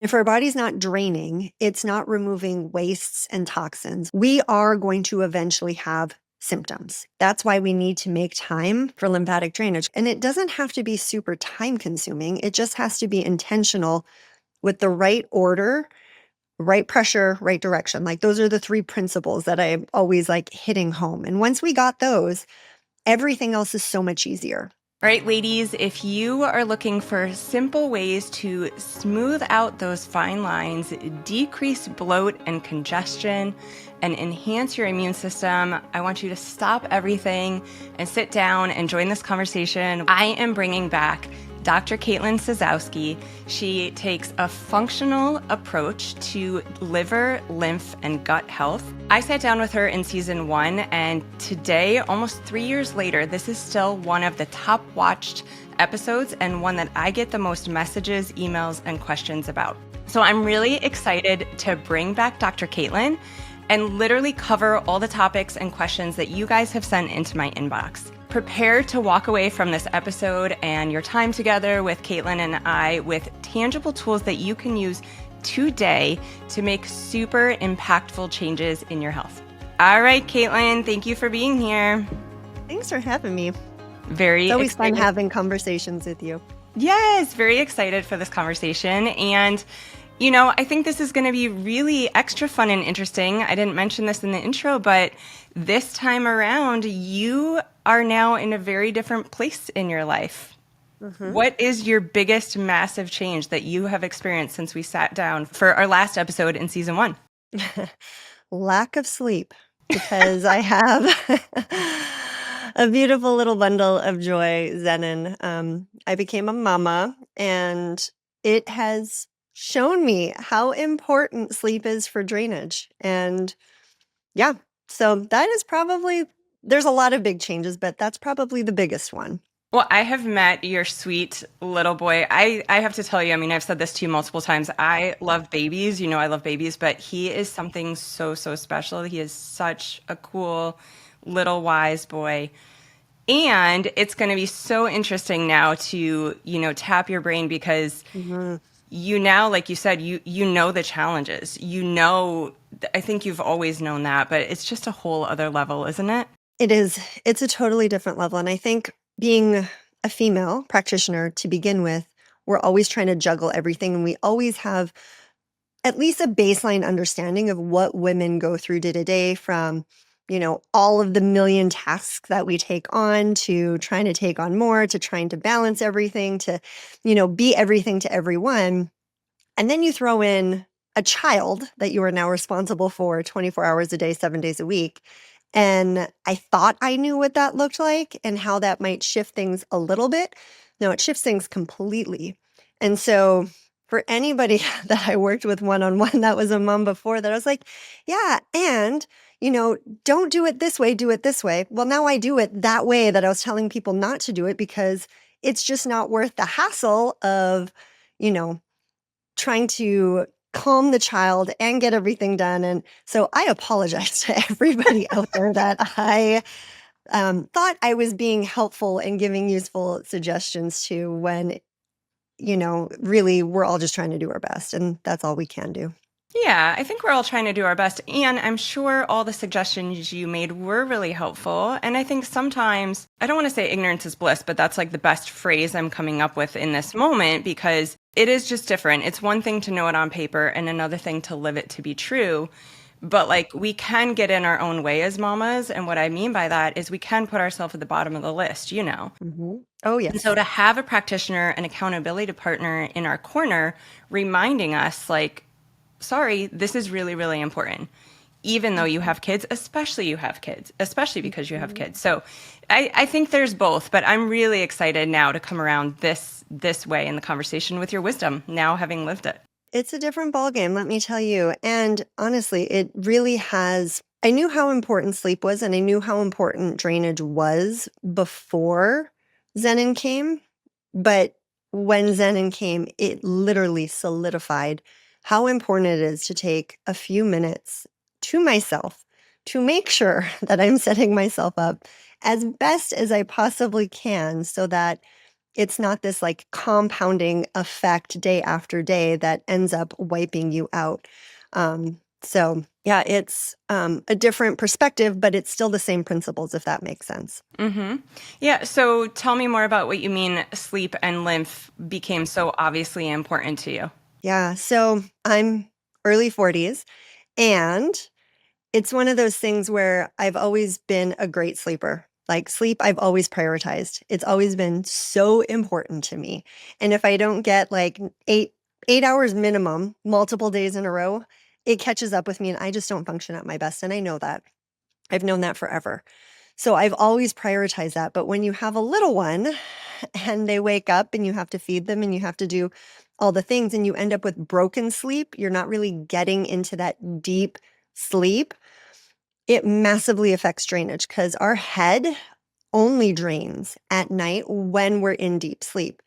If our body's not draining, it's not removing wastes and toxins, we are going to eventually have symptoms. That's why we need to make time for lymphatic drainage. And it doesn't have to be super time consuming. It just has to be intentional with the right order, right pressure, right direction. Like those are the three principles that I'm always like hitting home. And once we got those, everything else is so much easier. All right, ladies, if you are looking for simple ways to smooth out those fine lines, decrease bloat and congestion, and enhance your immune system, I want you to stop everything and sit down and join this conversation. I am bringing back Dr. Czezowski. She takes a functional approach to liver, lymph, and gut health. I sat down with her in season 1, and today, almost 3 years later, this is still one of the top watched episodes and one that I get the most messages, emails, and questions about. So I'm really excited to bring back Dr. Caitlin and literally cover all the topics and questions that you guys have sent into my inbox. Prepare to walk away from this episode and your time together with Caitlin and I with tangible tools that you can use today to make super impactful changes in your health. All right, Caitlin, thank you for being here. Thanks for having me. It's always fun having conversations with you. Yes, very excited for this conversation. And you know, I think this is going to be really extra fun and interesting. I didn't mention this in the intro, but this time around, you are now in a very different place in your life. Mm-hmm. What is your biggest massive change that you have experienced since we sat down for our last episode in season 1? Lack of sleep, because I have a beautiful little bundle of joy, Zenon. I became a mama, and it has shown me how important sleep is for drainage. And yeah, so that is probably, there's a lot of big changes, but that's probably the biggest one. Well, I have met your sweet little boy. I have to tell you, I mean, I've said this to you multiple times. I love babies. You know, I love babies, but he is something so, so special. He is such a cool little wise boy. And it's going to be so interesting now to, you know, tap your brain because you now, like you said, you know the challenges. You know, I think you've always known that, but it's just a whole other level, isn't it? It is. It's a totally different level. And I think being a female practitioner to begin with, we're always trying to juggle everything. And we always have at least a baseline understanding of what women go through day to day, from, you know, all of the million tasks that we take on to trying to take on more, to trying to balance everything, to, you know, be everything to everyone. And then you throw in a child that you are now responsible for 24 hours a day, 7 days a week. And I thought I knew what that looked like and how that might shift things a little bit. No, it shifts things completely. And so for anybody that I worked with one-on-one that was a mom before, that I was like, yeah, and, you know, don't do it this way, do it this way. Well, now I do it that way that I was telling people not to do it, because it's just not worth the hassle of, you know, trying to calm the child and get everything done. And so I apologize to everybody out there that I thought I was being helpful and giving useful suggestions to, when, you know, really we're all just trying to do our best, and that's all we can do. Yeah, I think we're all trying to do our best. And I'm sure all the suggestions you made were really helpful. And I think sometimes, I don't want to say ignorance is bliss, but that's like the best phrase I'm coming up with in this moment, because it is just different. It's one thing to know it on paper and another thing to live it to be true. But like, we can get in our own way as mamas. And what I mean by that is we can put ourselves at the bottom of the list, you know. Mm-hmm. Oh, yes. And so to have a practitioner, an accountability partner in our corner, reminding us like, sorry, this is really, really important. Even though you have kids, especially because you have kids. So I think there's both, but I'm really excited now to come around this way in the conversation with your wisdom, now having lived it. It's a different ballgame, let me tell you. And honestly, it really has. I knew how important sleep was, and I knew how important drainage was before Zenon came. But when Zenon came, it literally solidified how important it is to take a few minutes to myself to make sure that I'm setting myself up as best as I possibly can, so that It's not this like compounding effect day after day that ends up wiping you out. So yeah, it's a different perspective, but it's still the same principles, if that makes sense. Mm-hmm. Yeah. So tell me more about what you mean sleep and lymph became so obviously important to you. Yeah. So I'm early 40s, and it's one of those things where I've always been a great sleeper. Like sleep, I've always prioritized. It's always been so important to me. And if I don't get like 8 hours minimum, multiple days in a row, it catches up with me and I just don't function at my best. And I know that. I've known that forever. So I've always prioritized that. But when you have a little one and they wake up and you have to feed them and you have to do all the things and you end up with broken sleep, you're not really getting into that deep sleep. It massively affects drainage because our head only drains at night when we're in deep sleep.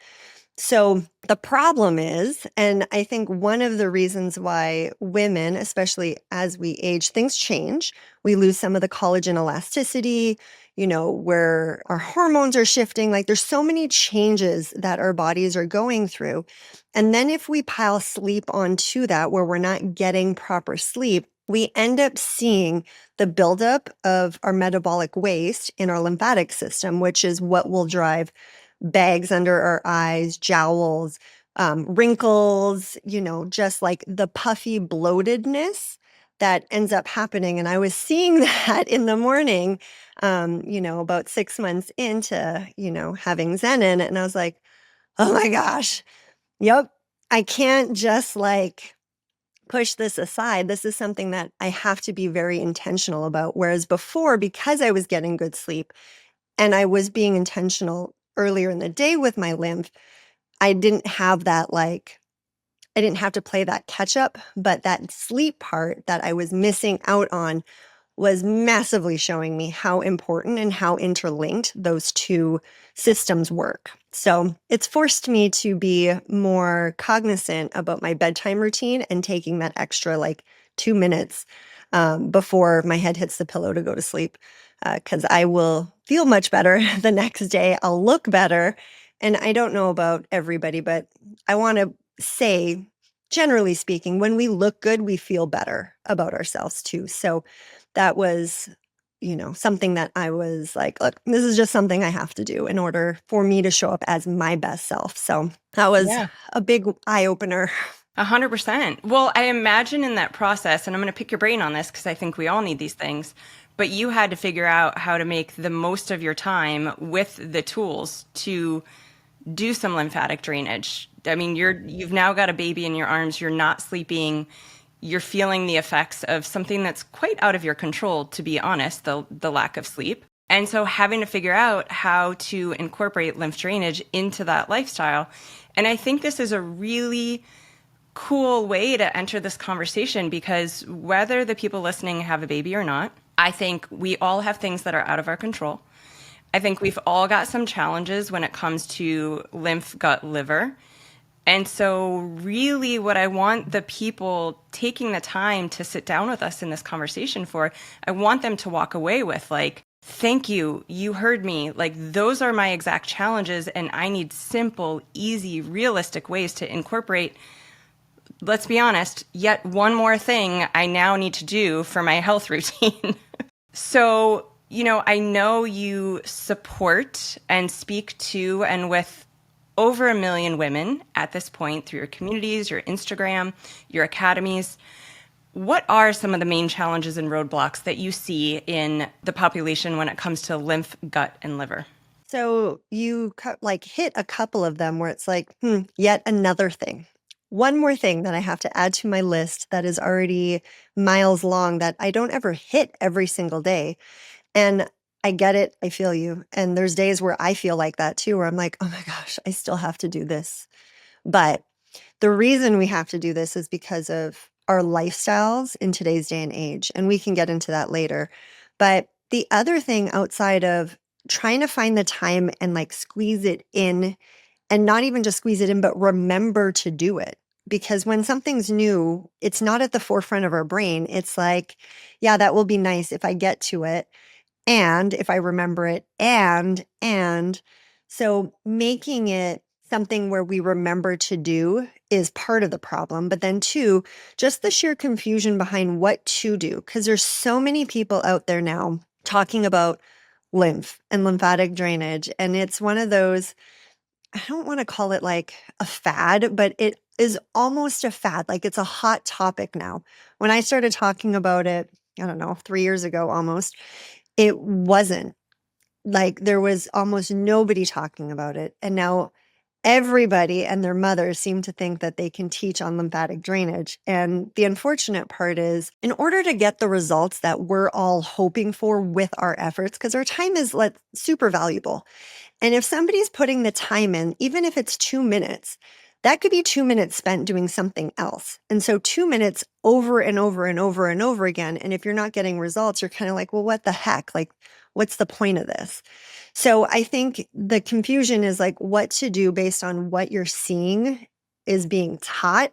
So the problem is, and I think one of the reasons why women, especially as we age, things change. We lose some of the collagen elasticity, where our hormones are shifting. Like there's so many changes that our bodies are going through. And then if we pile sleep onto that, where we're not getting proper sleep, we end up seeing the buildup of our metabolic waste in our lymphatic system, which is what will drive bags under our eyes, jowls, wrinkles, just like the puffy bloatedness that ends up happening. And I was seeing that in the morning, about 6 months into, having Zen in it. And I was like, oh my gosh, yep, I can't just like push this aside. This is something that I have to be very intentional about. Whereas before, because I was getting good sleep, and I was being intentional earlier in the day with my lymph, I didn't have that, I didn't have to play that catch up, but that sleep part that I was missing out on was massively showing me how important and how interlinked those two systems work. So it's forced me to be more cognizant about my bedtime routine and taking that extra 2 minutes before my head hits the pillow to go to sleep, because I will feel much better the next day. I'll look better. And I don't know about everybody, but I want to say, generally speaking, when we look good, we feel better about ourselves too. So that was, something that I was like, look, this is just something I have to do in order for me to show up as my best self. So that was Yeah. a big eye opener. 100%. Well, I imagine in that process, and I'm going to pick your brain on this because I think we all need these things, but you had to figure out how to make the most of your time with the tools to do some lymphatic drainage. I mean, you've now got a baby in your arms, you're not sleeping, you're feeling the effects of something that's quite out of your control, to be honest, the lack of sleep. And so having to figure out how to incorporate lymph drainage into that lifestyle. And I think this is a really cool way to enter this conversation because whether the people listening have a baby or not, I think we all have things that are out of our control. I think we've all got some challenges when it comes to lymph, gut, liver. And so really what I want the people taking the time to sit down with us in this conversation for, I want them to walk away with thank you, you heard me. Those are my exact challenges and I need simple, easy, realistic ways to incorporate, let's be honest, yet one more thing I now need to do for my health routine. So, I know you support and speak to and with over 1 million women at this point through your communities, your Instagram, your academies. What are some of the main challenges and roadblocks that you see in the population when it comes to lymph, gut, and liver? So you hit a couple of them where it's yet another thing. One more thing that I have to add to my list that is already miles long that I don't ever hit every single day. And I get it. I feel you. And there's days where I feel like that too, where I'm like, oh my gosh, I still have to do this. But the reason we have to do this is because of our lifestyles in today's day and age. And we can get into that later. But the other thing outside of trying to find the time and squeeze it in, and not even just squeeze it in, but remember to do it. Because when something's new, it's not at the forefront of our brain. It's like, yeah, that will be nice if I get to it and if I remember it, and So making it something where we remember to do is part of the problem. But then two, just the sheer confusion behind what to do. Because there's so many people out there now talking about lymph and lymphatic drainage. And it's one of those, I don't want to call it like a fad, but it is almost a fad. Like it's a hot topic now. When I started talking about it, I don't know, 3 years ago almost, it wasn't. Like there was almost nobody talking about it. And now everybody and their mothers seem to think that they can teach on lymphatic drainage. And the unfortunate part is, in order to get the results that we're all hoping for with our efforts, because our time is super valuable. And if somebody's putting the time in, even if it's 2 minutes, that could be 2 minutes spent doing something else. And so 2 minutes over and over and over and over again. And if you're not getting results, you're kind of like, well, what the heck? Like, what's the point of this? So I think the confusion is like what to do based on what you're seeing is being taught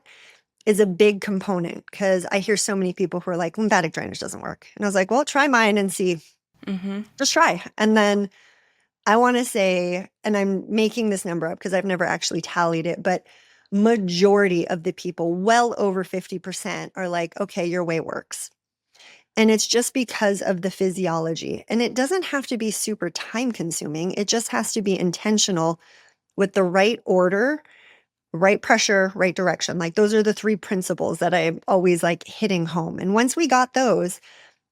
is a big component, because I hear so many people who are like, lymphatic drainage doesn't work. And I was like, well, try mine and see. Just try. And then I want to say, and I'm making this number up because I've never actually tallied it, but majority of the people, well over 50%, are like, okay, your way works. And it's just because of the physiology. And it doesn't have to be super time consuming. It just has to be intentional with the right order, right pressure, right direction. Like those are the three principles that I'm always like hitting home. And once we got those,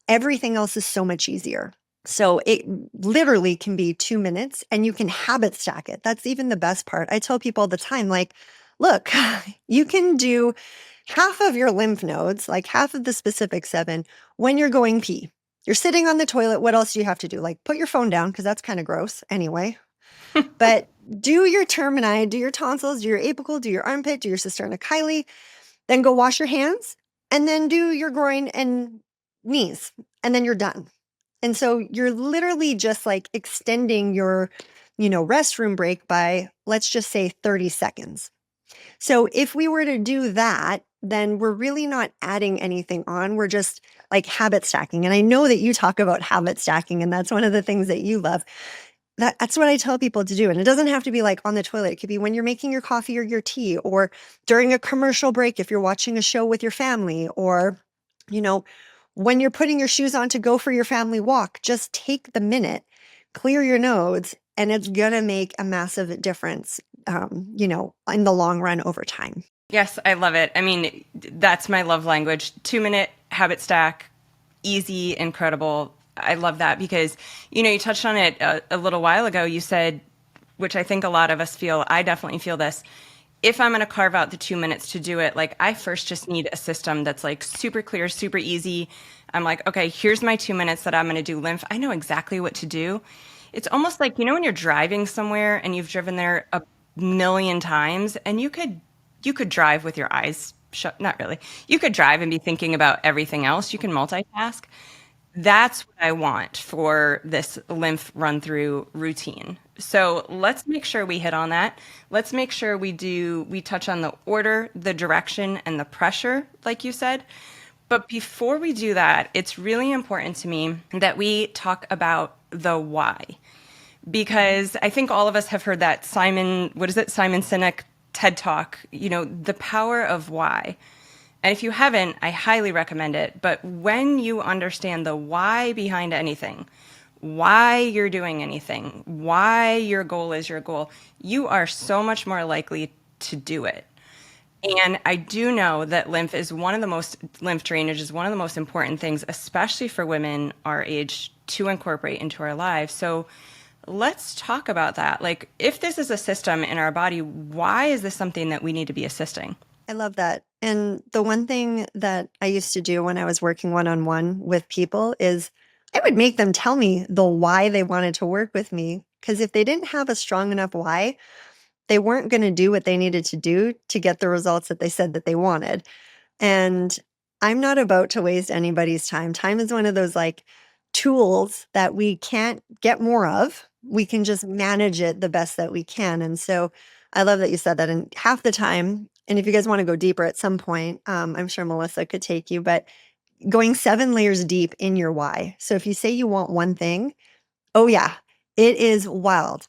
everything else is so much easier. So it literally can be 2 minutes and you can habit stack it. That's even the best part. I tell people all the time, like, look, you can do half of your lymph nodes, like half of the specific 7, when you're going pee. You're sitting on the toilet. What else do you have to do? Like put your phone down, because that's kind of gross anyway. But do your termini, do your tonsils, do your apical, do your armpit, do your cisterna chyli, then go wash your hands, and then do your groin and knees, and then you're done. And so you're literally just like extending your, restroom break by, let's just say 30 seconds. So if we were to do that, then we're really not adding anything on. We're just like habit stacking. And I know that you talk about habit stacking, and that's one of the things that you love. That's what I tell people to do. And it doesn't have to be like on the toilet. It could be when you're making your coffee or your tea, or during a commercial break if you're watching a show with your family, or, when you're putting your shoes on to go for your family walk. Just take the minute, clear your nodes, and it's going to make a massive difference, in the long run over time. Yes, I love it. I mean, that's my love language. 2-minute habit stack, easy, incredible. I love that because, you touched on it a little while ago. You said, which I think a lot of us feel, I definitely feel this. If I'm going to carve out the 2 minutes to do it, like I first just need a system that's like super clear, super easy. I'm like, okay, here's my 2 minutes that I'm going to do lymph. I know exactly what to do. It's almost like, when you're driving somewhere and you've driven there a million times, and you could drive with your eyes shut. Not really. You could drive and be thinking about everything else. You can multitask. That's what I want for this lymph run through routine. So let's make sure we hit on that. Let's make sure we touch on the order, the direction, and the pressure, like you said. But before we do that, it's really important to me that we talk about the why. Because I think all of us have heard that Simon Sinek TED Talk, the power of why. And if you haven't, I highly recommend it. But when you understand the why behind anything, why you're doing anything, why your goal is your goal, you are so much more likely to do it. And I do know that lymph drainage is one of the most important things, especially for women our age, to incorporate into our lives. So let's talk about that. Like, if this is a system in our body, why is this something that we need to be assisting? I love that. And the one thing that I used to do when I was working one-on-one with people is I would make them tell me the why they wanted to work with me. Because if they didn't have a strong enough why, they weren't going to do what they needed to do to get the results that they said that they wanted. And I'm not about to waste anybody's time. Time is one of those like tools that we can't get more of. We can just manage it the best that we can. And so I love that you said that. And half the time, and if you guys want to go deeper at some point, I'm sure Melissa could take you, but going 7 layers deep in your why. So if you say you want one thing, oh yeah, it is wild.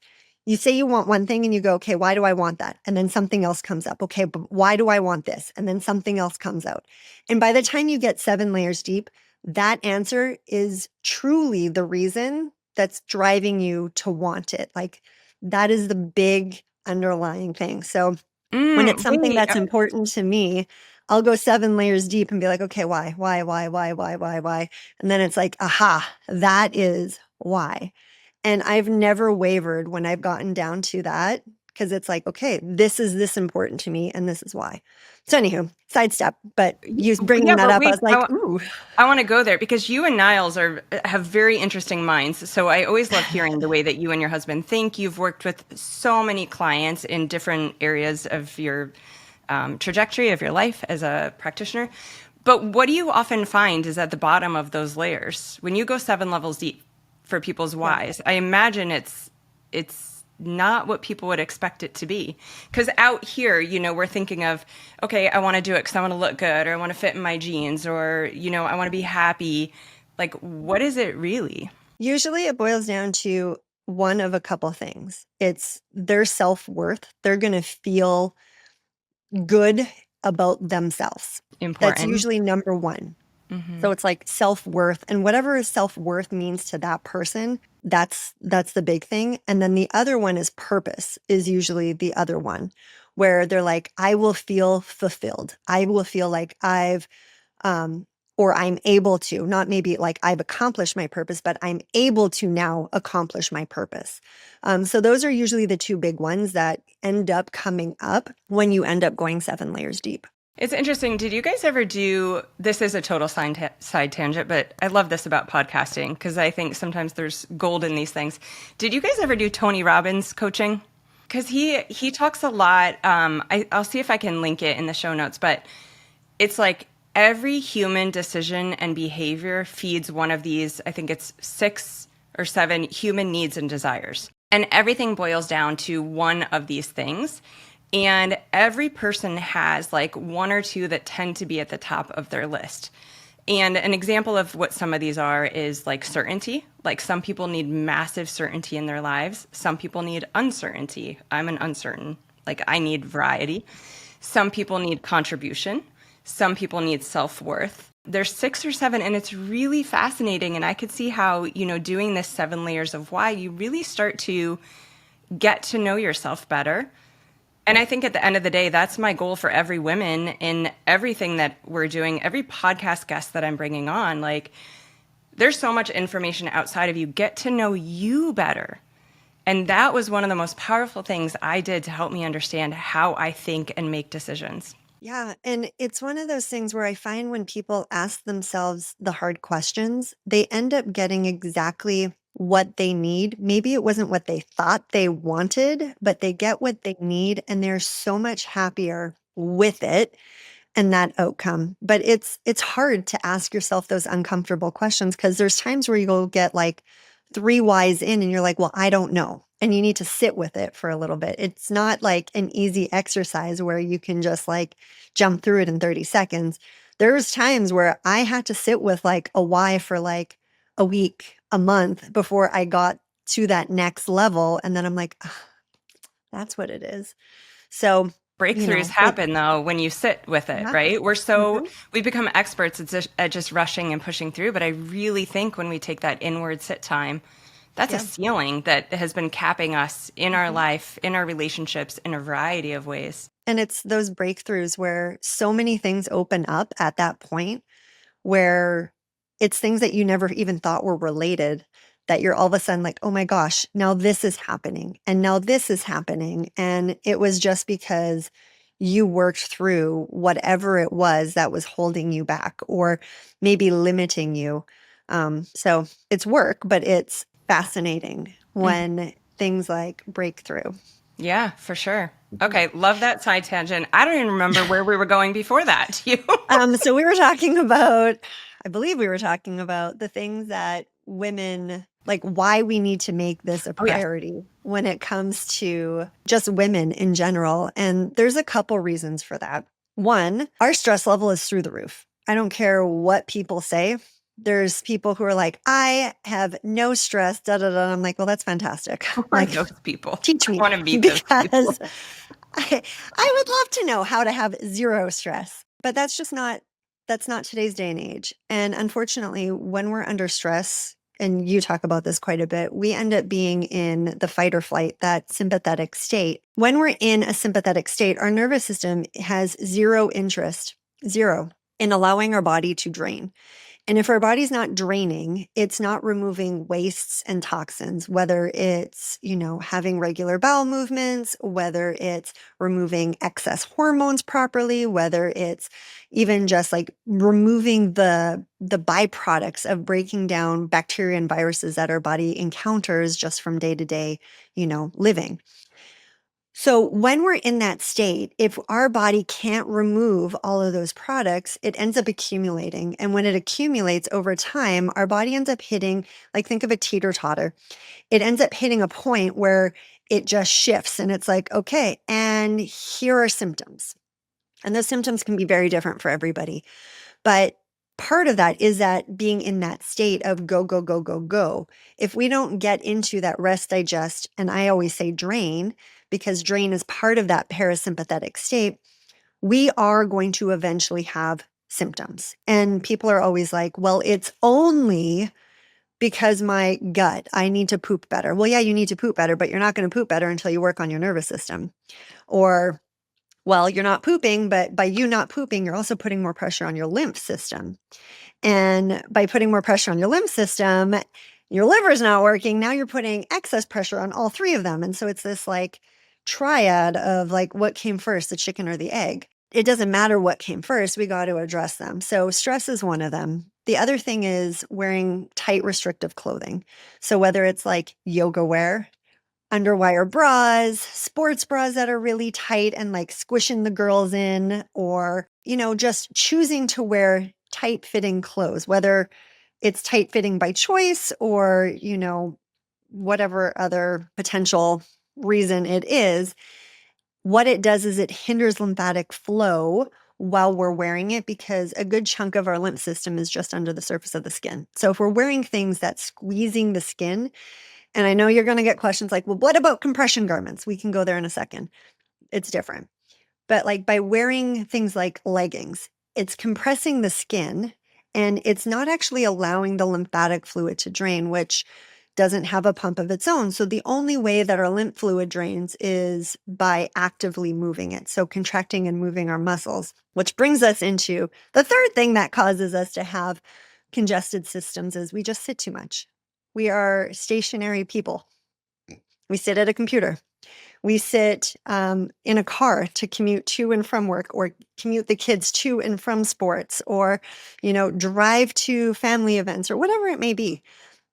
you say you want one thing and you go, okay, why do I want that? And then something else comes up. Okay, but why do I want this? And then something else comes out. And by the time you get 7 layers deep, that answer is truly the reason that's driving you to want it. Like that is the big underlying thing. So when it's something Wait. that's important to me, I'll go 7 layers deep and be like, okay, why? And then it's like, aha, that is why. And I've never wavered when I've gotten down to that because it's like, okay, this is this important to me and this is why. So anywho, sidestep, but you bringing Yeah, that but up, I wait, was like, ooh. I want to go there because you and Niles have very interesting minds. So I always love hearing the way that you and your husband think. You've worked with so many clients in different areas of your trajectory of your life as a practitioner. But what do you often find is at the bottom of those layers when you go 7 levels deep for people's Yeah. whys? I imagine it's not what people would expect it to be. Because out here, we're thinking of, okay, I want to do it because I want to look good, or I want to fit in my jeans, or, I want to be happy. Like, what is it really? Usually it boils down to one of a couple things. It's their self-worth. They're going to feel good about themselves. That's Important. usually number one. So it's like self-worth, and whatever self-worth means to that person, that's the big thing. And then the other one is purpose is usually the other one where they're like, I will feel fulfilled. I will feel like um or I'm able to, not maybe like I've accomplished my purpose, but I'm able to now accomplish my purpose. So those are usually the two big ones that end up coming up when you end up going 7 layers deep. It's interesting. Did you guys ever do this? Is a total side tangent, but I love this about podcasting because I think sometimes there's gold in these things. Did you guys ever do Tony Robbins coaching? Because he talks a lot. I'll see if I can link it in the show notes, but it's like every human decision and behavior feeds one of these. I think it's 6 or 7 human needs and desires, and everything boils down to one of these things. And every person has like 1 or 2 that tend to be at the top of their list. And an example of what some of these are is like certainty. Like some people need massive certainty in their lives. Some people need uncertainty. I'm an uncertain. Like I need variety. Some people need contribution. Some people need self-worth. There's 6 or 7, and it's really fascinating. And I could see how, doing this 7 layers of why, you really start to get to know yourself better. And I think at the end of the day, that's my goal for every woman in everything that we're doing, every podcast guest that I'm bringing on. Like, there's so much information outside of you. Get to know you better. And that was one of the most powerful things I did to help me understand how I think and make decisions. Yeah. And it's one of those things where I find when people ask themselves the hard questions, they end up getting exactly what they need. Maybe it wasn't what they thought they wanted, but they get what they need and they're so much happier with it and that outcome. But it's hard to ask yourself those uncomfortable questions because there's times where you'll get like 3 whys in and you're like, well, I don't know. And you need to sit with it for a little bit. It's not like an easy exercise where you can just like jump through it in 30 seconds. There's times where I had to sit with like a why for like a week, a month before I got to that next level. And then I'm like, "Ugh, that's what it is." So, Breakthroughs it, happen though when you sit with it, yeah. right? Mhm. We become experts at just rushing and pushing through. But I really think when we take that inward sit time, that's a Yeah. ceiling that has been capping us in our Mhm. life, in our relationships, in a variety of ways. And it's those breakthroughs where so many things open up at that point where it's things that you never even thought were related that you're all of a sudden like, oh my gosh, now this is happening. And now this is happening. And it was just because you worked through whatever it was that was holding you back or maybe limiting you. So it's work, but it's fascinating when things like break through. Yeah, for sure. Okay, love that side tangent. I don't even remember where we were going before that. You? So we were talking about, I believe we were talking about the things that women, like why we need to make this a Oh, yes. priority when it comes to just women in general. And there's a couple reasons for that. One, our stress level is through the roof. I don't care what people say. There's people who are like, I have no stress, da da da. I'm like, well, that's fantastic. Who are Like, those people? teach I me want to meet those people. because I would love to know how to have zero stress, but that's not today's day and age. And unfortunately, when we're under stress, and you talk about this quite a bit, we end up being in the fight or flight, that sympathetic state. When we're in a sympathetic state, our nervous system has zero interest, zero, in allowing our body to drain. And if our body's not draining, it's not removing wastes and toxins, whether it's, having regular bowel movements, whether it's removing excess hormones properly, whether it's even just like removing the byproducts of breaking down bacteria and viruses that our body encounters just from day to day, living. So when we're in that state, if our body can't remove all of those products, it ends up accumulating. And when it accumulates over time, our body ends up hitting, like think of a teeter-totter. It ends up hitting a point where it just shifts and it's like, okay, and here are symptoms. And those symptoms can be very different for everybody. But part of that is that being in that state of go, go, go, go, go. If we don't get into that rest, digest, and I always say drain, because drain is part of that parasympathetic state, we are going to eventually have symptoms. And people are always like, well, it's only because my gut, I need to poop better. Well, yeah, you need to poop better, but you're not going to poop better until you work on your nervous system. Or, well, you're not pooping, but by you not pooping, you're also putting more pressure on your lymph system. And by putting more pressure on your lymph system, your liver's not working. Now you're putting excess pressure on all three of them. And so it's this like triad of like, what came first, the chicken or the egg? It doesn't matter what came first. We got to address them. So stress is one of them. The other thing is wearing tight, restrictive clothing. So whether it's like yoga wear, underwire bras, sports bras that are really tight and like squishing the girls in, or, just choosing to wear tight fitting clothes, whether it's tight fitting by choice or, whatever other potential reason it is. What it does is it hinders lymphatic flow while we're wearing it, because a good chunk of our lymph system is just under the surface of the skin. So if we're wearing things that's squeezing the skin, and I know you're going to get questions like, well, what about compression garments? We can go there in a second. It's different. But like by wearing things like leggings, it's compressing the skin and it's not actually allowing the lymphatic fluid to drain, which doesn't have a pump of its own. So the only way that our lymph fluid drains is by actively moving it. So contracting and moving our muscles, which brings us into the third thing that causes us to have congested systems is we just sit too much. We are stationary people. We sit at a computer. We sit in a car to commute to and from work, or commute the kids to and from sports, or, drive to family events or whatever it may be.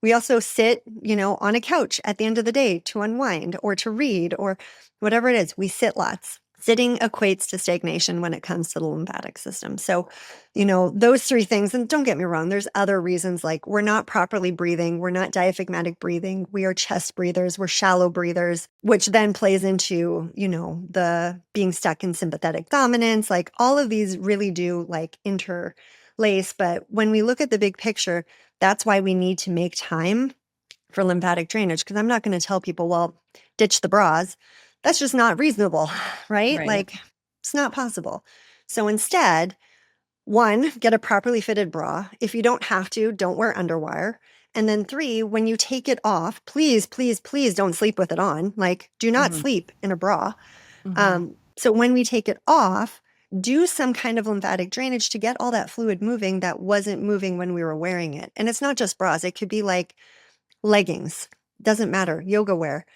We also sit, on a couch at the end of the day to unwind or to read or whatever it is. We sit lots. Sitting equates to stagnation when it comes to the lymphatic system. So, those three things, and don't get me wrong, there's other reasons, like we're not properly breathing, we're not diaphragmatic breathing, we are chest breathers, we're shallow breathers, which then plays into, the being stuck in sympathetic dominance. Like all of these really do like interlace. But when we look at the big picture, that's why we need to make time for lymphatic drainage, because I'm not going to tell people, well, ditch the bras. That's just not reasonable, right? Right. Like it's not possible. So instead, one, get a properly fitted bra. If you don't have to, don't wear underwire. And then three, when you take it off, please, please, please don't sleep with it on. Like do not Mhm. sleep in a bra. Mhm. So when we take it off, do some kind of lymphatic drainage to get all that fluid moving that wasn't moving when we were wearing it. And it's not just bras. It could be like leggings. Doesn't matter. Yoga wear.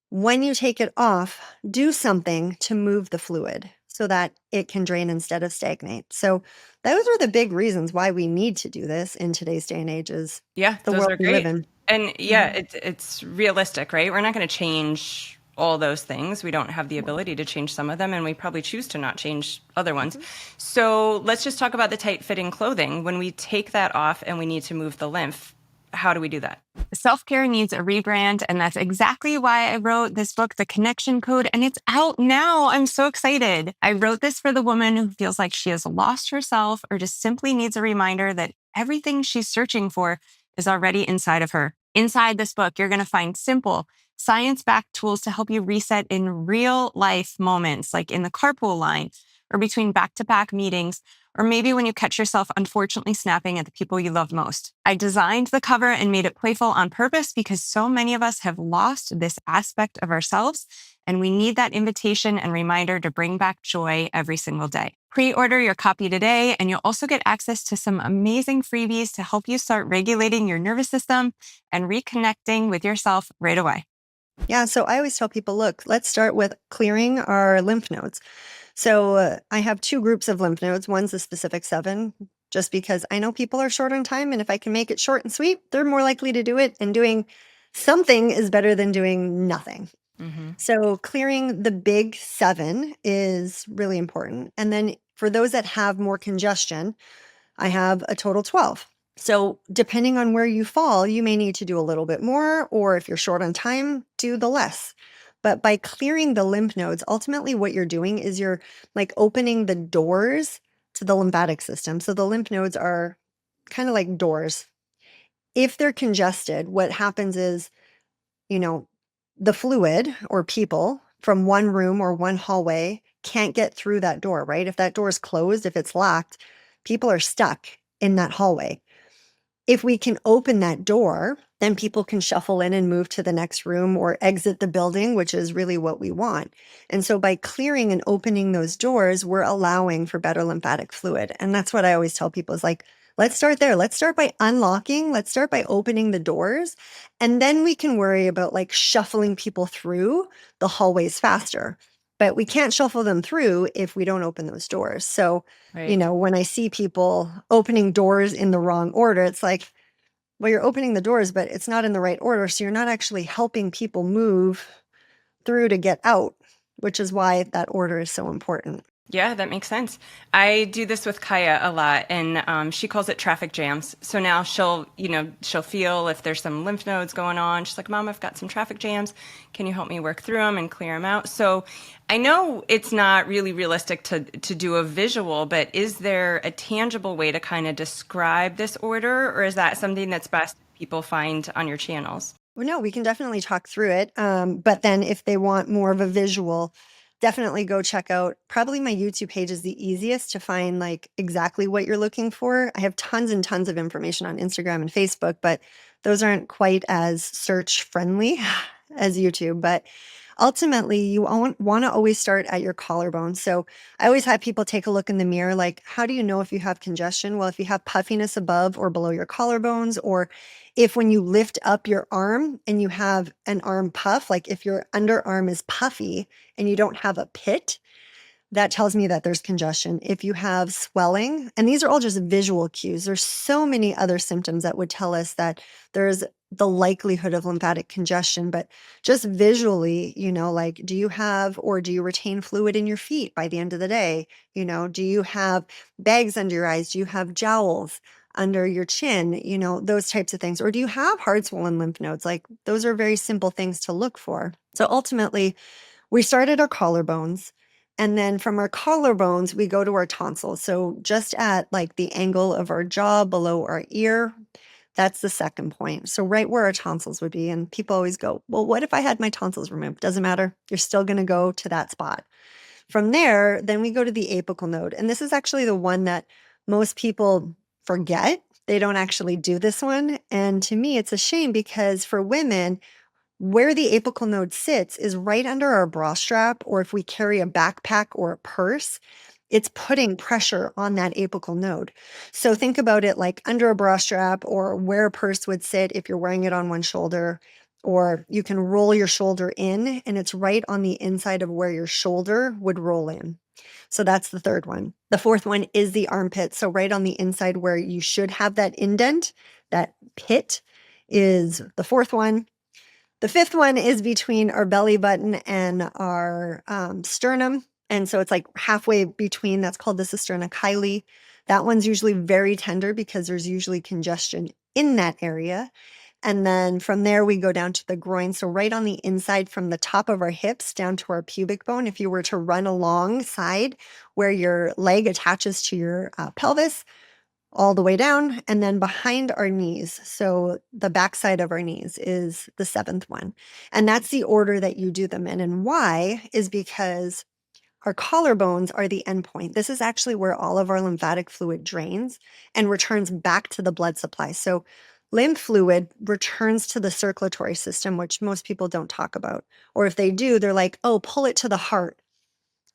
When you take it off, do something to move the fluid so that it can drain instead of stagnate. So those are the big reasons why we need to do this in today's day and age is Yeah, the those world are we live great. in. And yeah, it's realistic, right? We're not going to change all those things. We don't have the ability to change some of them, and we probably choose to not change other ones. So let's just talk about the tight fitting clothing. When we take that off and we need to move the lymph, how do we do that? Self-care needs a rebrand, and that's exactly why I wrote this book, The Connection Code, and it's out now. I'm so excited. I wrote this for the woman who feels like she has lost herself or just simply needs a reminder that everything she's searching for is already inside of her. Inside this book, you're going to find simple, science-backed tools to help you reset in real life moments, like in the carpool line or between back-to-back meetings, or maybe when you catch yourself unfortunately snapping at the people you love most. I designed the cover and made it playful on purpose because so many of us have lost this aspect of ourselves, and we need that invitation and reminder to bring back joy every single day. Pre-order your copy today, and you'll also get access to some amazing freebies to help you start regulating your nervous system and reconnecting with yourself right away. Yeah, so I always tell people, look, let's start with clearing our lymph nodes. So I have two groups of lymph nodes. One's the specific 7, just because I know people are short on time. And if I can make it short and sweet, they're more likely to do it. And doing something is better than doing nothing. Mm-hmm. So clearing the big 7 is really important. And then for those that have more congestion, I have a total 12. So depending on where you fall, you may need to do a little bit more, or if you're short on time, do the less. But by clearing the lymph nodes, ultimately what you're doing is you're like opening the doors to the lymphatic system. So the lymph nodes are kind of like doors. If they're congested, what happens is, you know, the fluid or people from one room or one hallway can't get through that door, right? If that door is closed, if it's locked, people are stuck in that hallway. If we can open that door, then people can shuffle in and move to the next room or exit the building, which is really what we want. And so by clearing and opening those doors, we're allowing for better lymphatic fluid. And that's what I always tell people is like, let's start there. Let's start by unlocking. Let's start by opening the doors. And then we can worry about like shuffling people through the hallways faster. But we can't shuffle them through if we don't open those doors. So Right. when I see people opening doors in the wrong order, it's like, well, you're opening the doors, but it's not in the right order. So you're not actually helping people move through to get out, which is why that order is so important. Yeah, that makes sense. I do this with Kaya a lot, and she calls it traffic jams. So now she'll feel if there's some lymph nodes going on. She's like, Mom, I've got some traffic jams. Can you help me work through them and clear them out? So I know it's not really realistic to do a visual, but is there a tangible way to kind of describe this order, or is that something that's best people find on your channels? Well, no, we can definitely talk through it. But then if they want more of a visual, definitely go check out probably my YouTube page is the easiest to find like exactly what you're looking for. I have tons and tons of information on Instagram and Facebook, but those aren't quite as search friendly as YouTube. But ultimately, you want to always start at your collarbone. So I always have people take a look in the mirror, like, how do you know if you have congestion? Well, if you have puffiness above or below your collarbones, or if when you lift up your arm and you have an arm puff, like if your underarm is puffy and you don't have a pit, that tells me that there's congestion. If you have swelling, and these are all just visual cues, there's so many other symptoms that would tell us that there's the likelihood of lymphatic congestion, but just visually, like, do you have or do you retain fluid in your feet by the end of the day? Do you have bags under your eyes? Do you have jowls under your chin? Those types of things. Or do you have hard swollen lymph nodes? Like, those are very simple things to look for. So ultimately, we start at our collarbones. And then from our collarbones, we go to our tonsils. So just at like the angle of our jaw below our ear, that's the second point. So right where our tonsils would be. And people always go, well, what if I had my tonsils removed? Doesn't matter. You're still going to go to that spot. From there, then we go to the apical node. And this is actually the one that most people forget. They don't actually do this one. And to me, it's a shame because for women, where the apical node sits is right under our bra strap, or if we carry a backpack or a purse, it's putting pressure on that apical node. So think about it like under a bra strap or where a purse would sit if you're wearing it on one shoulder, or you can roll your shoulder in and it's right on the inside of where your shoulder would roll in. So that's the third one. The fourth one is the armpit. So right on the inside where you should have that indent, that pit is the fourth one. The fifth one is between our belly button and our sternum. And so it's like halfway between, that's called the cisterna chyli. That one's usually very tender because there's usually congestion in that area. And then from there, we go down to the groin. So right on the inside from the top of our hips down to our pubic bone. If you were to run alongside where your leg attaches to your pelvis, all the way down, and then behind our knees. So the backside of our knees is the seventh one. And that's the order that you do them in. And why is because our collarbones are the end point. This is actually where all of our lymphatic fluid drains and returns back to the blood supply. So lymph fluid returns to the circulatory system, which most people don't talk about. Or if they do, they're like, oh, pull it to the heart.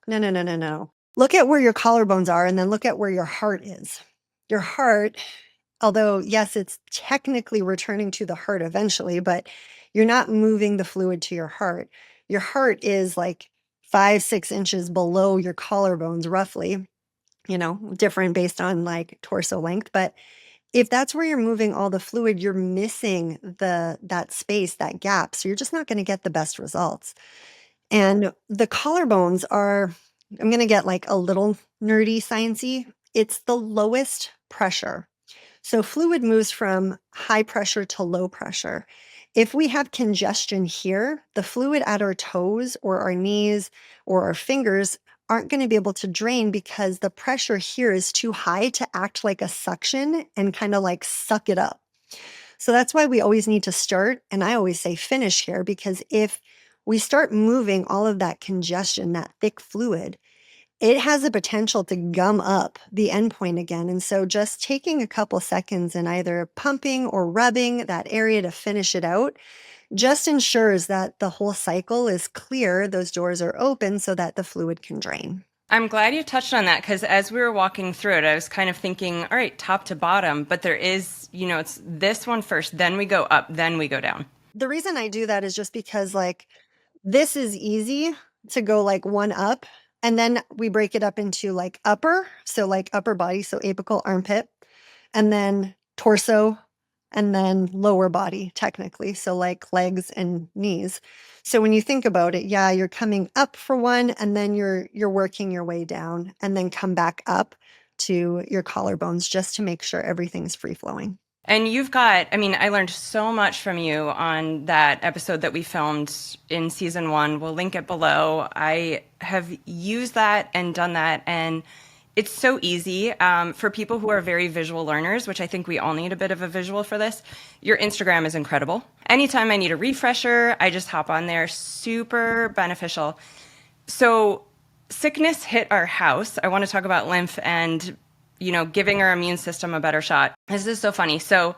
No, no, no, no, no. Look at where your collarbones are and then look at where your heart is. Your heart, although, yes, it's technically returning to the heart eventually, but you're not moving the fluid to your heart. Your heart is like 5-6 inches below your collarbones, roughly, different based on like torso length. But if that's where you're moving all the fluid, you're missing that space, that gap. So you're just not going to get the best results. And the collarbones are, I'm going to get like a little nerdy sciencey. It's the lowest pressure. So fluid moves from high pressure to low pressure. If we have congestion here, the fluid at our toes or our knees or our fingers aren't going to be able to drain because the pressure here is too high to act like a suction and kind of like suck it up. So that's why we always need to start, and I always say finish here, because if we start moving all of that congestion, that thick fluid, it has the potential to gum up the endpoint again. And so just taking a couple seconds and either pumping or rubbing that area to finish it out just ensures that the whole cycle is clear, those doors are open so that the fluid can drain. I'm glad you touched on that because as we were walking through it, I was kind of thinking, all right, top to bottom, but there is, it's this one first, then we go up, then we go down. The reason I do that is just because like this is easy to go like one up, and then we break it up into like upper, so like upper body, so apical, armpit, and then torso, and then lower body technically, so like legs and knees. So when you think about it, yeah, you're coming up for one, and then you're working your way down, and then come back up to your collarbones just to make sure everything's free flowing. And I learned so much from you on that episode that we filmed in season 1. We'll link it below. I have used that and done that, and it's so easy for people who are very visual learners, which I think we all need a bit of a visual for this. Your Instagram is incredible. Anytime I need a refresher, I just hop on there. Super beneficial. So sickness hit our house. I want to talk about lymph and giving our immune system a better shot. This is so funny. So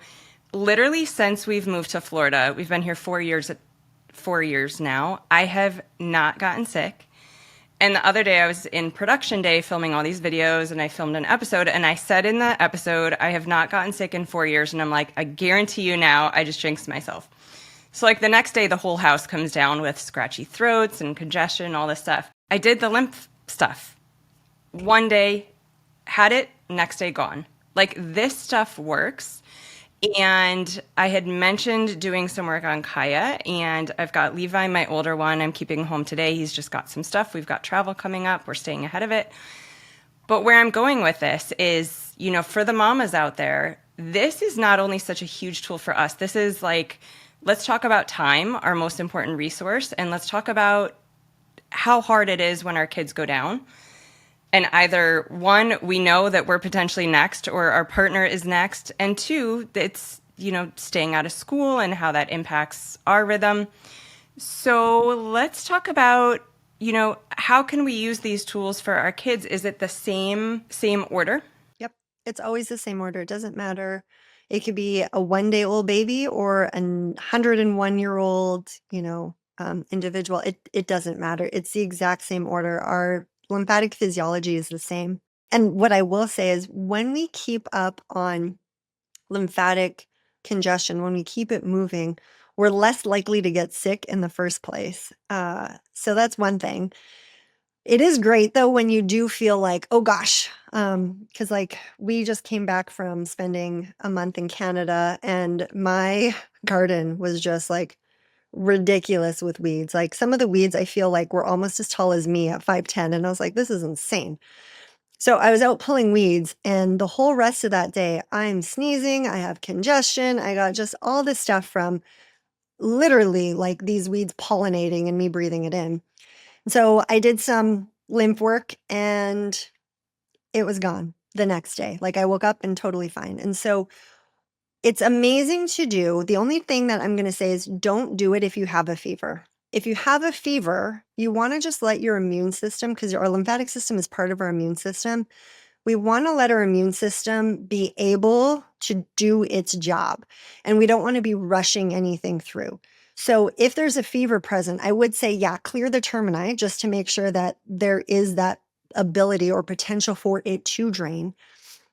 literally since we've moved to Florida, we've been here 4 years now, I have not gotten sick. And the other day I was in production day filming all these videos and I filmed an episode and I said in the episode, I have not gotten sick in 4 years. And I'm like, I guarantee you now, I just jinxed myself. So like the next day, the whole house comes down with scratchy throats and congestion, all this stuff. I did the lymph stuff. One day, had it, next day gone. Like this stuff works. And I had mentioned doing some work on Kaya, and I've got Levi, my older one, I'm keeping home today. He's just got some stuff. We've got travel coming up. We're staying ahead of it. But where I'm going with this is, for the mamas out there, this is not only such a huge tool for us. This is like, let's talk about time, our most important resource, and let's talk about how hard it is when our kids go down. And either one, we know that we're potentially next or our partner is next. And two, it's, staying out of school and how that impacts our rhythm. So let's talk about, how can we use these tools for our kids? Is it the same order? Yep. It's always the same order. It doesn't matter. It could be a 1-day-old baby or a 101-year-old, individual. It doesn't matter. It's the exact same order. Our lymphatic physiology is the same. And what I will say is when we keep up on lymphatic congestion, when we keep it moving, we're less likely to get sick in the first place. So that's one thing. It is great though when you do feel like, oh gosh, because like we just came back from spending a month in Canada and my garden was just like ridiculous with weeds. Like some of the weeds I feel like were almost as tall as me at 5'10", and I was like, this is insane. So I was out pulling weeds, and the whole rest of that day, I'm sneezing, I have congestion, I got just all this stuff from literally like these weeds pollinating and me breathing it in. So I did some lymph work and it was gone the next day. Like I woke up and totally fine. And so it's amazing to do. The only thing that I'm going to say is don't do it if you have a fever. If you have a fever, you want to just let your immune system, because our lymphatic system is part of our immune system. We want to let our immune system be able to do its job, and we don't want to be rushing anything through. So if there's a fever present, I would say, yeah, clear the termini just to make sure that there is that ability or potential for it to drain.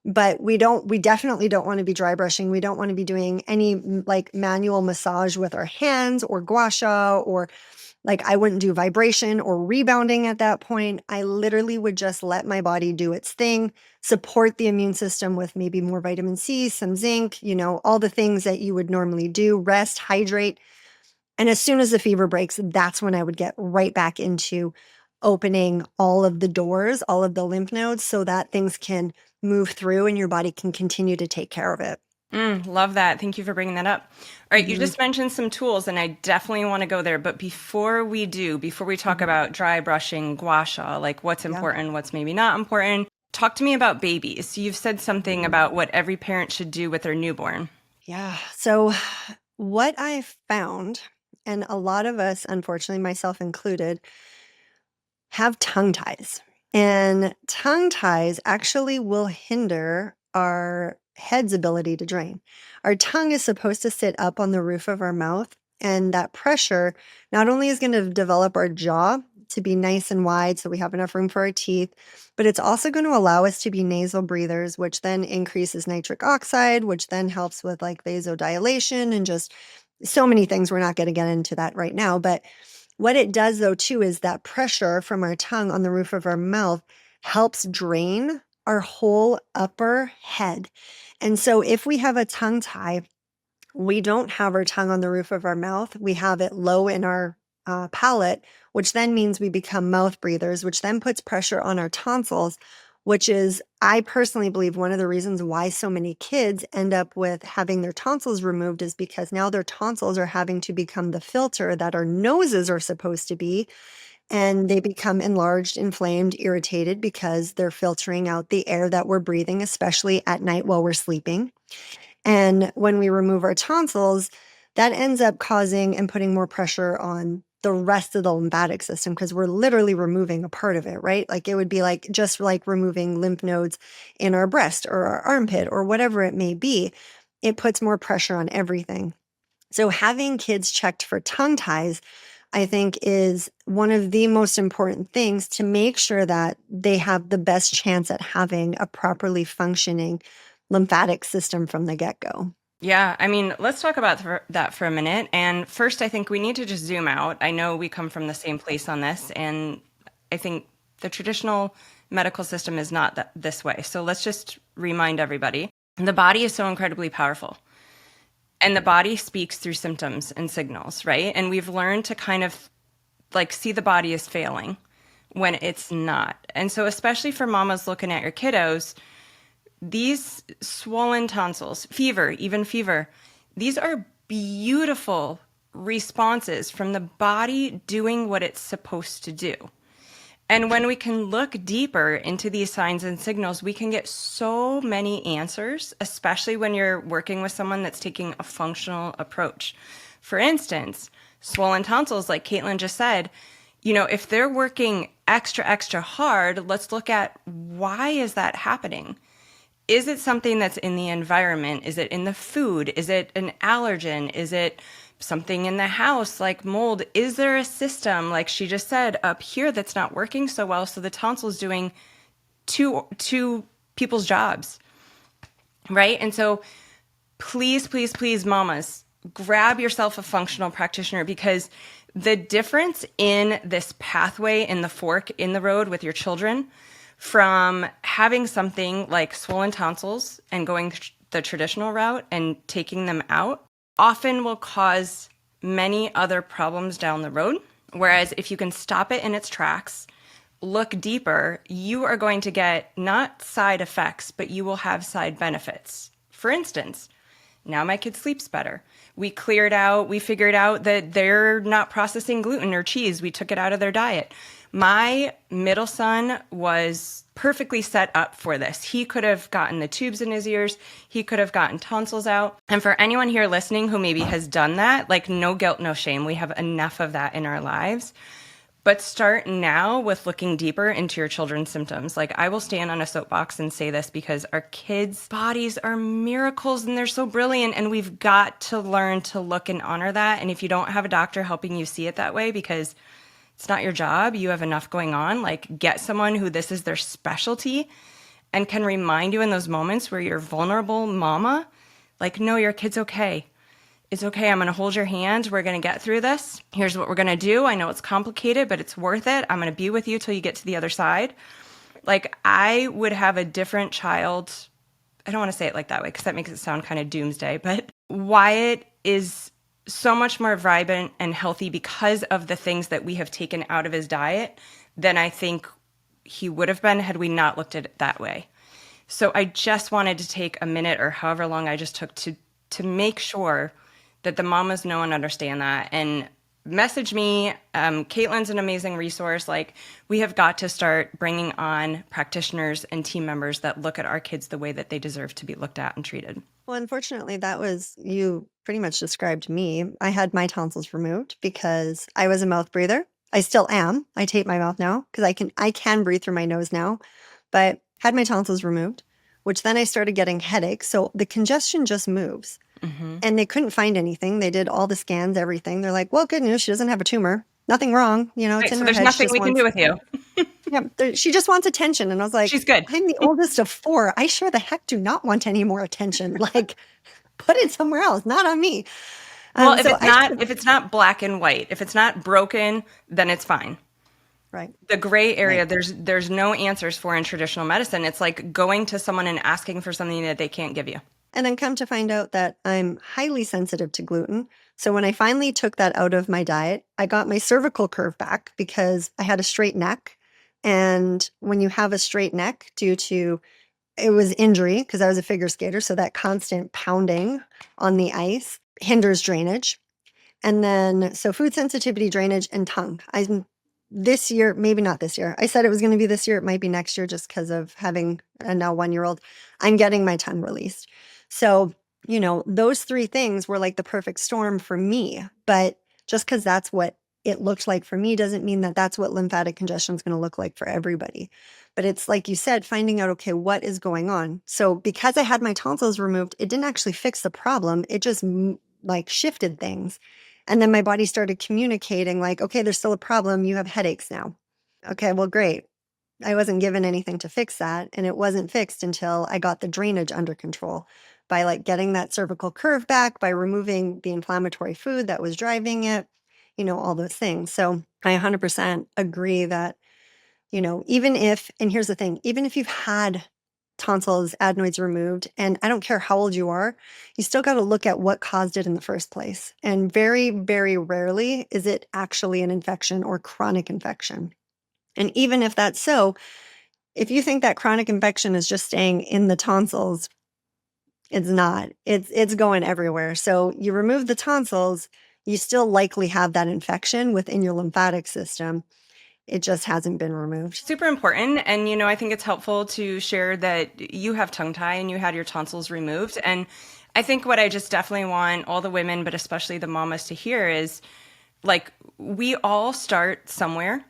But we definitely don't want to be dry brushing. We don't want to be doing any like manual massage with our hands or gua sha, or like I wouldn't do vibration or rebounding at that point. I literally would just let my body do its thing, support the immune system with maybe more vitamin C, some zinc, all the things that you would normally do, rest, hydrate. And as soon as the fever breaks, that's when I would get right back into opening all of the doors, all of the lymph nodes, so that things can move through and your body can continue to take care of it. Love that. Thank you for bringing that up. All right, you Mhm. just mentioned some tools, and I definitely want to go there. But before we talk about dry brushing, gua sha, like what's Yeah. important, what's maybe not important, talk to me about babies. So you've said something about what every parent should do with their newborn. Yeah. So, what I've found, and a lot of us, unfortunately, myself included, have tongue ties. And tongue ties actually will hinder our head's ability to drain. Our tongue is supposed to sit up on the roof of our mouth, and that pressure not only is going to develop our jaw to be nice and wide so we have enough room for our teeth, but it's also going to allow us to be nasal breathers, which then increases nitric oxide, which then helps with like vasodilation and just so many things. We're not going to get into that right now, but what it does though too is that pressure from our tongue on the roof of our mouth helps drain our whole upper head. And so if we have a tongue tie, we don't have our tongue on the roof of our mouth. We have it low in our palate, which then means we become mouth breathers, which then puts pressure on our tonsils, which is, I personally believe, one of the reasons why so many kids end up with having their tonsils removed is because now their tonsils are having to become the filter that our noses are supposed to be. And they become enlarged, inflamed, irritated because they're filtering out the air that we're breathing, especially at night while we're sleeping. And when we remove our tonsils, that ends up causing and putting more pressure on the rest of the lymphatic system because we're literally removing a part of it, right? Like it would be like just like removing lymph nodes in our breast or our armpit or whatever it may be. It puts more pressure on everything. So having kids checked for tongue ties, I think, is one of the most important things to make sure that they have the best chance at having a properly functioning lymphatic system from the get-go. Yeah, I mean, let's talk about that for a minute. And first, I think we need to just zoom out. I know we come from the same place on this, and I think the traditional medical system is not this way. So let's just remind everybody the body is so incredibly powerful. And the body speaks through symptoms and signals, right? And we've learned to kind of like see the body as failing when it's not. And so, especially for mamas looking at your kiddos, these swollen tonsils, fever, even fever, these are beautiful responses from the body doing what it's supposed to do. And when we can look deeper into these signs and signals, we can get so many answers, especially when you're working with someone that's taking a functional approach. For instance, swollen tonsils, like Caitlin just said, if they're working extra, extra hard, let's look at why is that happening? Is it something that's in the environment? Is it in the food? Is it an allergen? Is it something in the house like mold? Is there a system, like she just said, up here that's not working so well, so the tonsil's doing two people's jobs, right? And so please, please, please, mamas, grab yourself a functional practitioner, because the difference in this pathway in the fork in the road with your children from having something like swollen tonsils and going the traditional route and taking them out often will cause many other problems down the road. Whereas if you can stop it in its tracks, look deeper, you are going to get not side effects, but you will have side benefits. For instance, now my kid sleeps better. We figured out that they're not processing gluten or cheese. We took it out of their diet. My middle son was perfectly set up for this. He could have gotten the tubes in his ears. He could have gotten tonsils out. And for anyone here listening who maybe has done that, like no guilt, no shame. We have enough of that in our lives. But start now with looking deeper into your children's symptoms. Like I will stand on a soapbox and say this because our kids' bodies are miracles and they're so brilliant, and we've got to learn to look and honor that. And if you don't have a doctor helping you see it that way, because it's not your job, you have enough going on, like get someone who this is their specialty and can remind you in those moments where you're vulnerable mama, like, no, your kid's okay. It's okay. I'm going to hold your hand. We're going to get through this. Here's what we're going to do. I know it's complicated, but it's worth it. I'm going to be with you till you get to the other side. Like I would have a different child. I don't want to say it like that way because that makes it sound kind of doomsday, but Wyatt is so much more vibrant and healthy because of the things that we have taken out of his diet than I think he would have been had we not looked at it that way. So I just wanted to take a minute or however long I just took to make sure that the mamas know and understand that, and message me. Caitlin's an amazing resource. Like we have got to start bringing on practitioners and team members that look at our kids the way that they deserve to be looked at and treated. Well, unfortunately, you pretty much described me. I had my tonsils removed because I was a mouth breather. I still am. I tape my mouth now because I can breathe through my nose now, but had my tonsils removed, which then I started getting headaches. So the congestion just moves. Mm-hmm. And they couldn't find anything. They did all the scans, everything. They're like, well, good news. She doesn't have a tumor. Nothing wrong. You know, it's right, in so her there's head. nothing we can do with you. Yeah, she just wants attention. And I was like, she's good. I'm the oldest of 4. I sure the heck do not want any more attention. Like, put it somewhere else, not on me. Well, if it's not black and white, if it's not broken, then it's fine. Right. The gray area, right. There's no answers for in traditional medicine. It's like going to someone and asking for something that they can't give you. And then come to find out that I'm highly sensitive to gluten. So when I finally took that out of my diet, I got my cervical curve back because I had a straight neck. And when you have a straight neck it was injury because I was a figure skater. So that constant pounding on the ice hinders drainage. And then, so food sensitivity, drainage, and tongue. This year, maybe not this year. I said it was going to be this year. It might be next year just because of having a now 1-year-old. I'm getting my tongue released. So, those 3 things were like the perfect storm for me. But just because that's what it looked like for me doesn't mean that that's what lymphatic congestion is going to look like for everybody. But it's like you said, finding out, okay, what is going on? So because I had my tonsils removed, it didn't actually fix the problem. It just like shifted things. And then my body started communicating like, okay, there's still a problem. You have headaches now. Okay, well, great. I wasn't given anything to fix that. And it wasn't fixed until I got the drainage under control by like getting that cervical curve back, by removing the inflammatory food that was driving it, all those things. So I 100% agree that, even if, and here's the thing, even if you've had tonsils, adenoids removed, and I don't care how old you are, you still got to look at what caused it in the first place. And very, very rarely is it actually an infection or chronic infection. And even if that's so, if you think that chronic infection is just staying in the tonsils, it's not. It's going everywhere. So you remove the tonsils, you still likely have that infection within your lymphatic system. It just hasn't been removed. Super important. And, I think it's helpful to share that you have tongue tie and you had your tonsils removed. And I think what I just definitely want all the women, but especially the mamas to hear is like, we all start somewhere.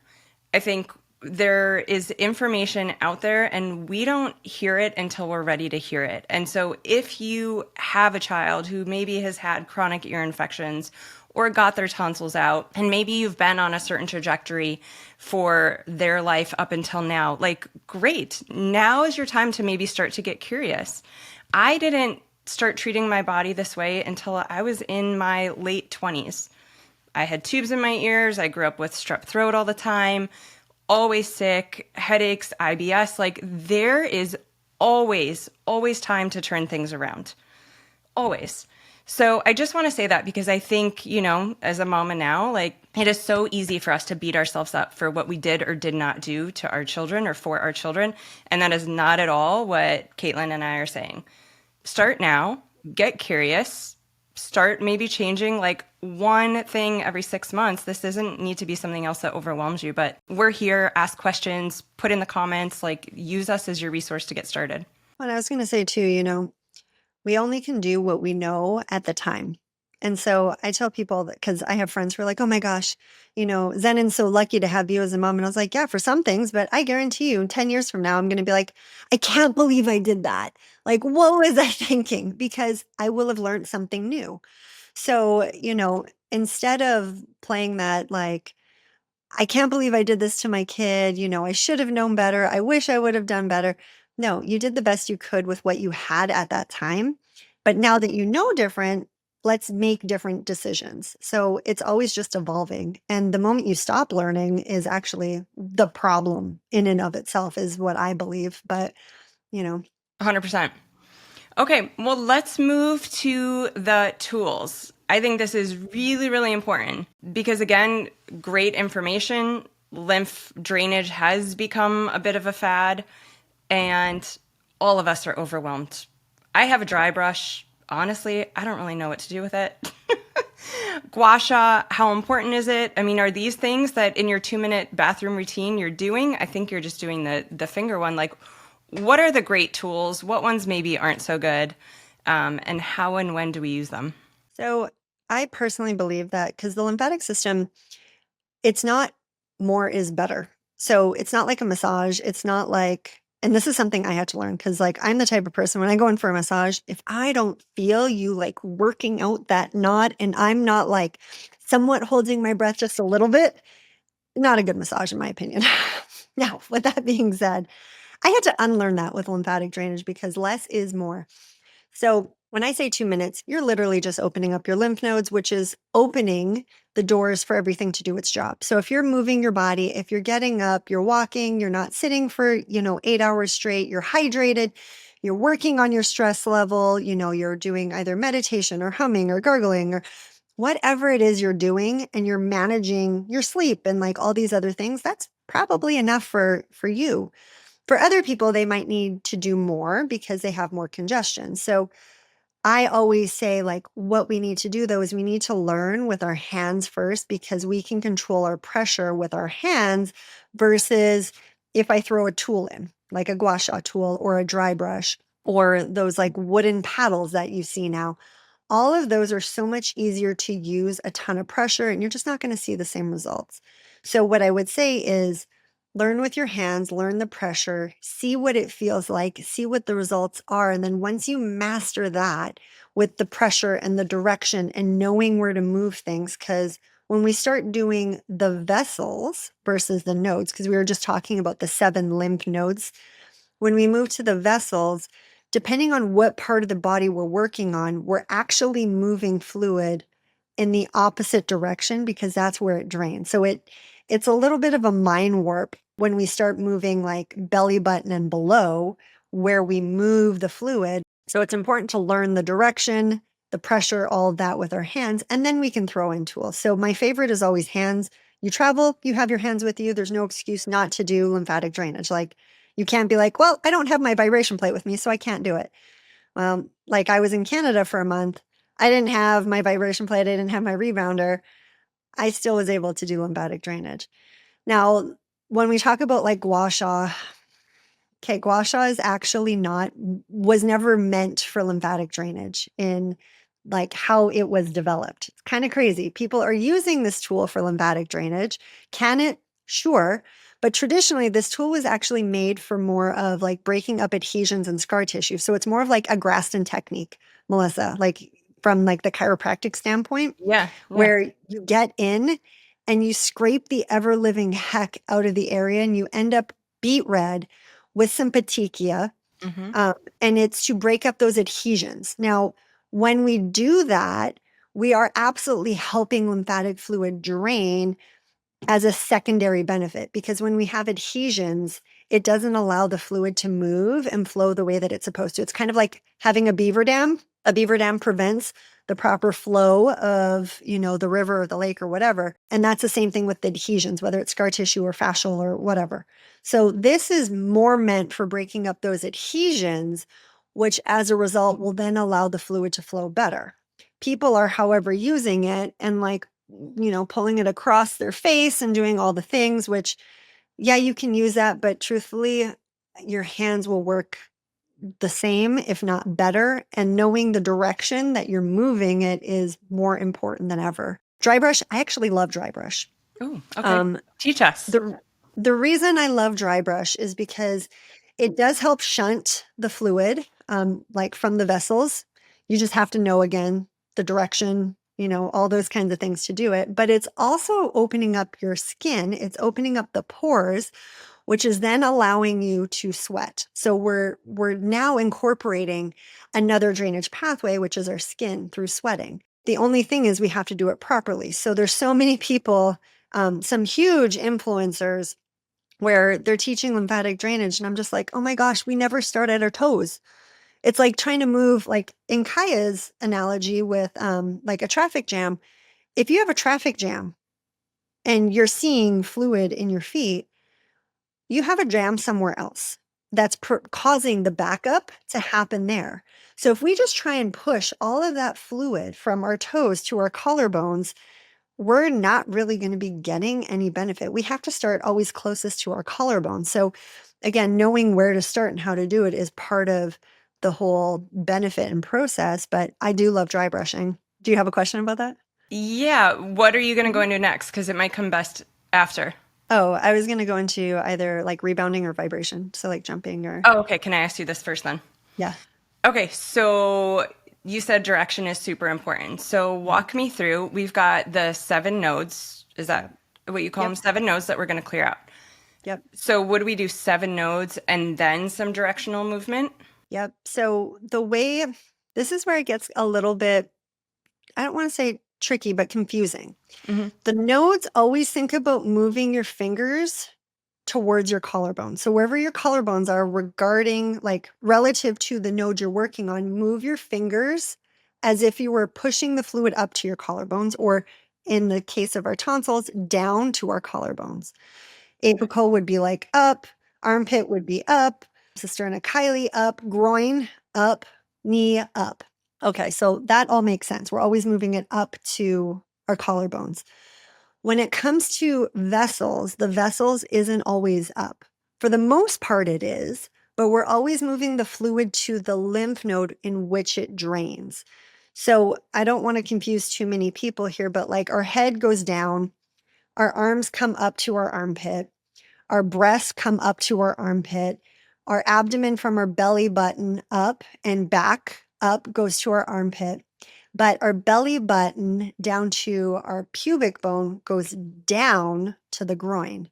I think there is information out there and we don't hear it until we're ready to hear it. And so if you have a child who maybe has had chronic ear infections or got their tonsils out, and maybe you've been on a certain trajectory for their life up until now, like, great. Now is your time to maybe start to get curious. I didn't start treating my body this way until I was in my late 20s. I had tubes in my ears. I grew up with strep throat all the time, always sick, headaches, IBS. Like, there is always time to turn things around. Always. So I just want to say that because I think, as a mama now, like it is so easy for us to beat ourselves up for what we did or did not do to our children or for our children. And that is not at all what Caitlin and I are saying. Start now, get curious, start maybe changing like one thing every 6 months. This doesn't need to be something else that overwhelms you, but we're here, ask questions, put in the comments, like use us as your resource to get started. Well, I was going to say too, we only can do what we know at the time. And so I tell people that because I have friends who are like, oh my gosh, Zenon's so lucky to have you as a mom. And I was like, yeah, for some things, but I guarantee you 10 years from now, I'm going to be like, I can't believe I did that. Like, what was I thinking? Because I will have learned something new. So, instead of playing that, like, I can't believe I did this to my kid. I should have known better. I wish I would have done better. No, you did the best you could with what you had at that time. But now that you know different, let's make different decisions. So it's always just evolving. And the moment you stop learning is actually the problem in and of itself, is what I believe. But, 100%. Okay, well, let's move to the tools. I think this is really, really important because, again, great information. Lymph drainage has become a bit of a fad, and all of us are overwhelmed. I have a dry brush. Honestly, I don't really know what to do with it. Gua sha, how important is it? I mean, are these things that in your 2-minute bathroom routine you're doing? I think you're just doing the finger one. Like, what are the great tools? What ones maybe aren't so good? And how and when do we use them? so I personally believe that because the lymphatic system, it's not more is better. So it's not like a massage. It's not like, and this is something I had to learn because, like, I'm the type of person when I go in for a massage, if I don't feel you like working out that knot and I'm not like somewhat holding my breath just a little bit, not a good massage, in my opinion. Now, with that being said, I had to unlearn that with lymphatic drainage because less is more. So when I say 2 minutes, you're literally just opening up your lymph nodes, which is opening the doors for everything to do its job. So if you're moving your body, if you're getting up, you're walking, you're not sitting for, 8 hours straight, you're hydrated, you're working on your stress level, you're doing either meditation or humming or gargling or whatever it is you're doing, and you're managing your sleep and like all these other things, that's probably enough for you. For other people, they might need to do more because they have more congestion. So I always say, like, what we need to do though is we need to learn with our hands first because we can control our pressure with our hands versus if I throw a tool in, like a gua sha tool or a dry brush or those like wooden paddles that you see now. All of those are so much easier to use a ton of pressure and you're just not going to see the same results. So what I would say is learn with your hands, learn the pressure, see what it feels like, see what the results are. And then once you master that with the pressure and the direction and knowing where to move things, because when we start doing the vessels versus the nodes, because we were just talking about the 7 lymph nodes, when we move to the vessels, depending on what part of the body we're working on, we're actually moving fluid in the opposite direction because that's where it drains. So it's a little bit of a mind warp when we start moving like belly button and below where we move the fluid. So it's important to learn the direction, the pressure, all of that with our hands, and then we can throw in tools. So my favorite is always hands. You travel, you have your hands with you. There's no excuse not to do lymphatic drainage. Like you can't be like, well, I don't have my vibration plate with me, so I can't do it. Like I was in Canada for a month. I didn't have my vibration plate. I didn't have my rebounder. I still was able to do lymphatic drainage. Now, when we talk about like gua sha, okay, gua sha is actually was never meant for lymphatic drainage in like how it was developed. It's kind of crazy. People are using this tool for lymphatic drainage. Can it? Sure. But traditionally, this tool was actually made for more of like breaking up adhesions and scar tissue. So it's more of like a Graston technique, Melissa, like from like the chiropractic standpoint, Yeah, yeah. where you get in and you scrape the ever living heck out of the area and you end up beet red with some petechia. Hmm. And it's to break up those adhesions. Now, when we do that, we are absolutely helping lymphatic fluid drain as a secondary benefit because when we have adhesions, it doesn't allow the fluid to move and flow the way that it's supposed to. It's kind of like having a beaver dam. A beaver dam prevents the proper flow of, the river or the lake or whatever. And that's the same thing with the adhesions, whether it's scar tissue or fascial or whatever. So this is more meant for breaking up those adhesions, which as a result will then allow the fluid to flow better. People are, however, using it and pulling it across their face and doing all the things, which, yeah, you can use that, but truthfully, your hands will work the same, if not better. And knowing the direction that you're moving it is more important than ever. Dry brush, I actually love dry brush. Oh, okay. Teach us. The reason I love dry brush is because it does help shunt the fluid, like from the vessels. You just have to know, again, the direction, all those kinds of things to do it. But it's also opening up your skin. It's opening up the pores, which is then allowing you to sweat. So we're now incorporating another drainage pathway, which is our skin through sweating. The only thing is we have to do it properly. So there's so many people, some huge influencers where they're teaching lymphatic drainage. And I'm just like, oh my gosh, we never start at our toes. It's like trying to move, like in Kaya's analogy with like a traffic jam. If you have a traffic jam and you're seeing fluid in your feet, you have a jam somewhere else that's causing the backup to happen there. So if we just try and push all of that fluid from our toes to our collarbones, we're not really going to be getting any benefit. We have to start always closest to our collarbone. So again, knowing where to start and how to do it is part of the whole benefit and process, but I do love dry brushing. Do you have a question about that? Yeah. What are you going to go into next? Because it might come best after. Oh, I was going to go into either like rebounding or vibration. So like jumping or. Oh, okay. Can I ask you this first then? Yeah. Okay. So you said direction is super important. So walk me through. We've got the 7 nodes. Is that what you call them? 7 nodes that we're going to clear out. Yep. So would we do 7 nodes and then some directional movement? Yep. So this is where it gets a little bit, I don't want to say tricky, but confusing. Mm-hmm. The nodes, always think about moving your fingers towards your collarbone. So wherever your collarbones are relative to the node you're working on, move your fingers as if you were pushing the fluid up to your collarbones, or in the case of our tonsils, down to our collarbones. Apical would be like up, armpit would be up, sternochyli up, groin up, knee up. Okay, so that all makes sense. We're always moving it up to our collarbones. When it comes to vessels, the vessels isn't always up. For the most part it is, but we're always moving the fluid to the lymph node in which it drains. So I don't want to confuse too many people here, but like our head goes down, our arms come up to our armpit, our breasts come up to our armpit, our abdomen from our belly button up and back up goes to our armpit, but our belly button down to our pubic bone goes down to the groin.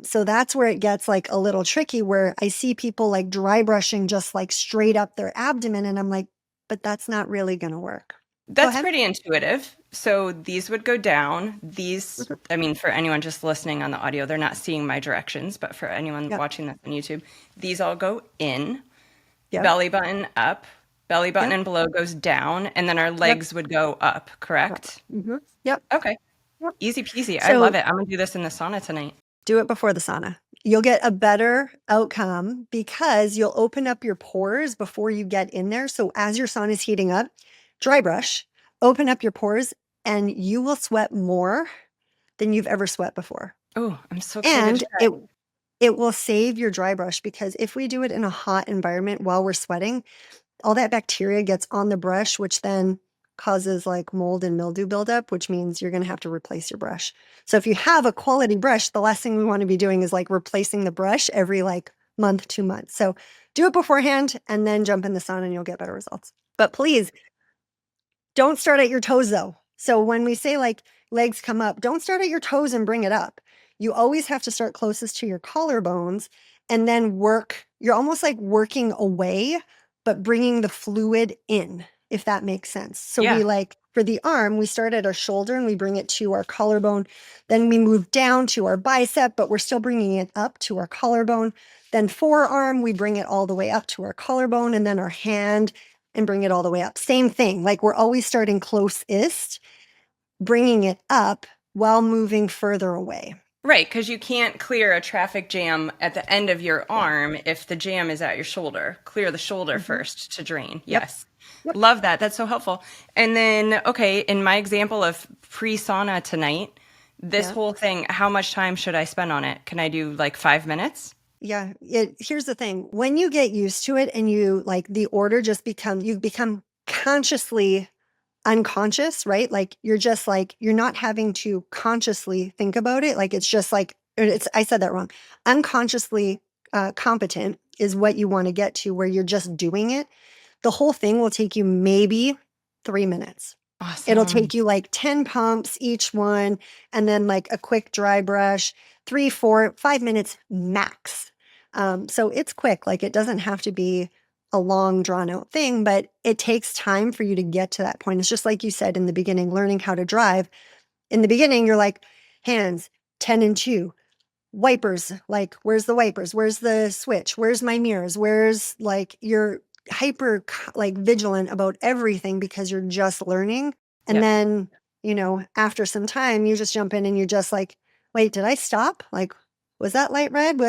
So that's where it gets like a little tricky, where I see people like dry brushing just like straight up their abdomen. And I'm like, but that's not really going to work. That's pretty intuitive. So these would go down. These, I mean, for anyone just listening on the audio, they're not seeing my directions, but for anyone watching this on YouTube, these all go in, belly button up, belly button and below goes down, and then our legs would go up, correct? Mm-hmm. Yep. Okay. Easy peasy. I love it. I'm going to do this in the sauna tonight. Do it before the sauna. You'll get a better outcome because you'll open up your pores before you get in there. So as your sauna is heating up, dry brush, open up your pores, and you will sweat more than you've ever sweat before. Oh, I'm so excited. And it will save your dry brush, because if we do it in a hot environment while we're sweating, all that bacteria gets on the brush, which then causes like mold and mildew buildup, which means you're going to have to replace your brush. So if you have a quality brush, the last thing we want to be doing is like replacing the brush every like month, 2 months. So do it beforehand and then jump in the sauna and you'll get better results. But please don't start at your toes though. So when we say like legs come up, don't start at your toes and bring it up. You always have to start closest to your collarbones and then work. You're almost like working away, but bringing the fluid in, if that makes sense. So we like, for the arm, we start at our shoulder and we bring it to our collarbone. Then we move down to our bicep, but we're still bringing it up to our collarbone. Then forearm, we bring it all the way up to our collarbone, and then our hand and bring it all the way up. Same thing. Like we're always starting closest, bringing it up while moving further away. Right, because you can't clear a traffic jam at the end of your arm if the jam is at your shoulder. Clear the shoulder Mm-hmm. first to drain. Yep. Yes. Yep. Love that. That's so helpful. And then, okay, in my example of pre-sauna tonight, this Yeah. whole thing, how much time should I spend on it? Can I do like 5 minutes? Yeah. Here's the thing. When you get used to it and you like the order you become consciously unconscious, right? Like you're just like, you're not having to consciously think about it. Like it's just like, I said that wrong. Unconsciously competent is what you want to get to, where you're just doing it. The whole thing will take you maybe 3 minutes. It'll Awesome. take you like 10 pumps each one, and then like a quick dry brush, 3, 4, 5 minutes max. So it's quick. Like it doesn't have to be a long drawn out thing, but it takes time for you to get to that point. It's just like you said in the beginning, learning how to drive. In the beginning, you're like, hands, 10 and 2, wipers, like, where's the wipers? Where's the switch? Where's my mirrors? Where's like, you're hyper like vigilant about everything because you're just learning. And Yep. then, after some time, you just jump in and you're just like, wait, did I stop? Like, was that light red?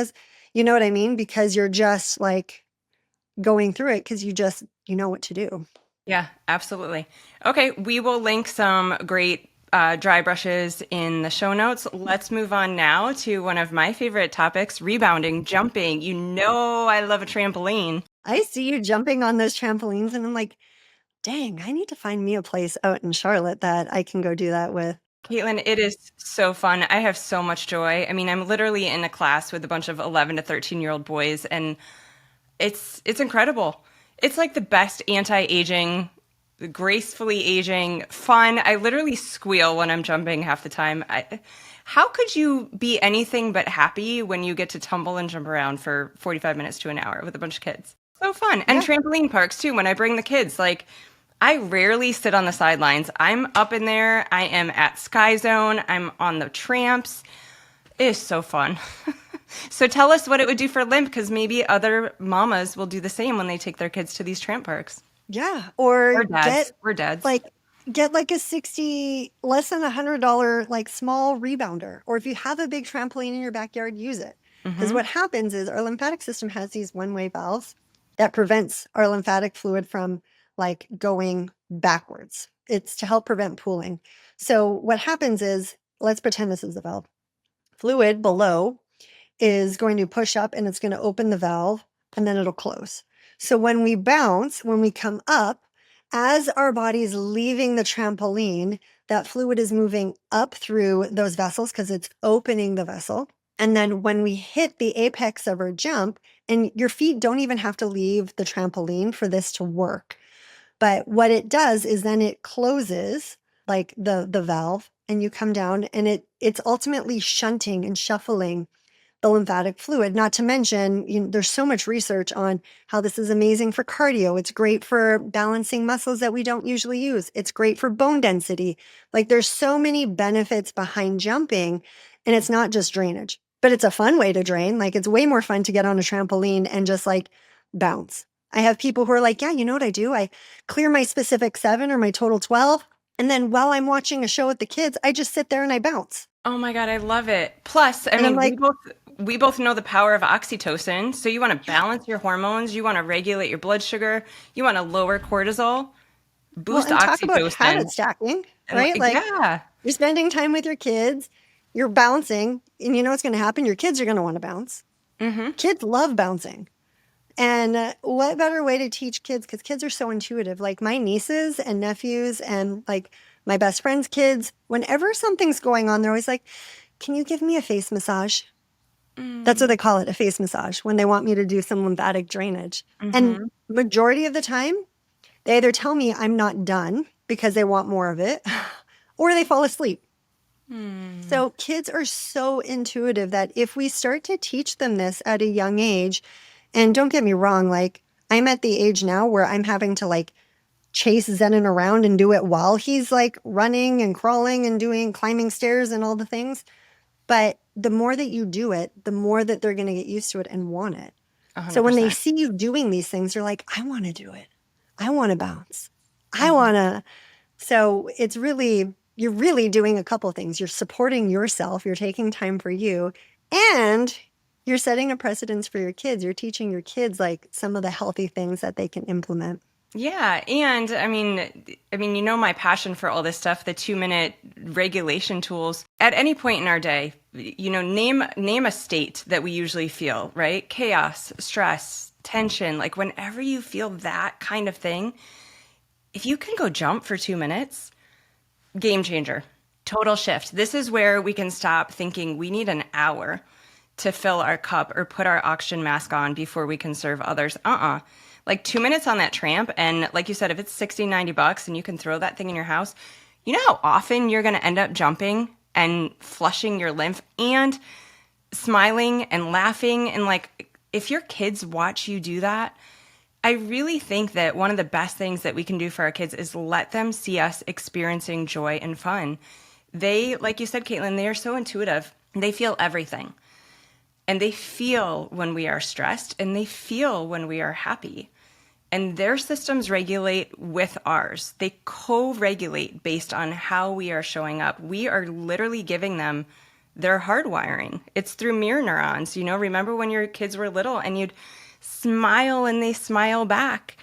You know what I mean? Because you're just like going through it because you know what to do. Yeah, absolutely. Okay, we will link some great dry brushes in the show notes. Let's move on now to one of my favorite topics, rebounding, jumping. You know I love a trampoline. I see you jumping on those trampolines and I'm like, dang, I need to find me a place out in Charlotte that I can go do that with. Caitlin, it is so fun. I have so much joy. I mean, I'm literally in a class with a bunch of 11 to 13-year-old boys, and it's incredible. It's like the best anti-aging, gracefully aging, fun. I literally squeal when I'm jumping half the time. How could you be anything but happy when you get to tumble and jump around for 45 minutes to an hour with a bunch of kids? So fun. And Yeah. trampoline parks too, when I bring the kids, like I rarely sit on the sidelines. I'm up in there. I am at Sky Zone. I'm on the tramps. It is so fun. So tell us what it would do for Lymph, because maybe other mamas will do the same when they take their kids to these tramp parks. Yeah. Or Or dads. We're dads. like get like a 60 less than $100 like small rebounder. Or if you have a big trampoline in your backyard, use it. Because what happens is our lymphatic system has these one-way valves that prevents our lymphatic fluid from like going backwards. It's to help prevent pooling. So what happens is, let's pretend this is the valve. Fluid below is going to push up and it's going to open the valve and then it'll close. So when we bounce, when we come up, as our body's leaving the trampoline, that fluid is moving up through those vessels because it's opening the vessel. And then when we hit the apex of our jump, and your feet don't even have to leave the trampoline for this to work. But what it does is then it closes like the valve and you come down and it's ultimately shunting and shuffling the lymphatic fluid. Not to mention, there's so much research on how this is amazing for cardio. It's great for balancing muscles that we don't usually use. It's great for bone density. Like there's so many benefits behind jumping, and it's not just drainage, but it's a fun way to drain. Like it's way more fun to get on a trampoline and just like bounce. I have people who are like, yeah, you know what I do? I clear my specific 7 or my total 12. And then while I'm watching a show with the kids, I just sit there and I bounce. Oh my God, I love it. Plus, I And I'm mean, like, we both know the power of oxytocin. So you want to balance your hormones, you want to regulate your blood sugar, you want to lower cortisol, well, boost and talk about oxytocin. habit stacking, And right? Like yeah. you're spending time with your kids, you're bouncing, and you know what's going to happen? Your kids are going to want to bounce. Kids love bouncing. And what better way to teach kids? Because kids are so intuitive. Like my nieces and nephews and like my best friend's kids, whenever something's going on, they're always like, can you give me a face massage? That's what they call it, a face massage, when they want me to do some lymphatic drainage. And majority of the time, they either tell me I'm not done because they want more of it, or they fall asleep. So kids are so intuitive that if we start to teach them this at a young age, and don't get me wrong, like I'm at the age now where I'm having to like chase Zenon around and do it while he's like running and crawling and doing climbing stairs and all the things. But the more that you do it, the more that they're going to get used to it and want it. So when they 100%. see you doing these things, they're like, I want to do it. I want to bounce. I want to. So it's really, you're really doing a couple things. You're supporting yourself, you're taking time for you, and you're setting a precedence for your kids. You're teaching your kids like some of the healthy things that they can implement. Yeah, and you know my passion for all this stuff, the 2-minute regulation tools. At any point in our day, you know, name a state that we usually feel, right? Chaos, stress, tension, like whenever you feel that kind of thing, if you can go jump for 2 minutes, game changer. Total shift. This is where we can stop thinking we need an hour to fill our cup or put our oxygen mask on before we can serve others. Like 2 minutes on that tramp. And like you said, if it's 60, $90 and you can throw that thing in your house, you know how often you're going to end up jumping and flushing your lymph and smiling and laughing. And like, if your kids watch you do that, I really think that one of the best things that we can do for our kids is let them see us experiencing joy and fun. They, like you said, Caitlin, they are so intuitive. They feel everything. And they feel when we are stressed and they feel when we are happy. And their systems regulate with ours. They co-regulate based on how we are showing up. We are literally giving them their hardwiring. It's through mirror neurons. You know, remember when your kids were little and you'd smile and they smile back?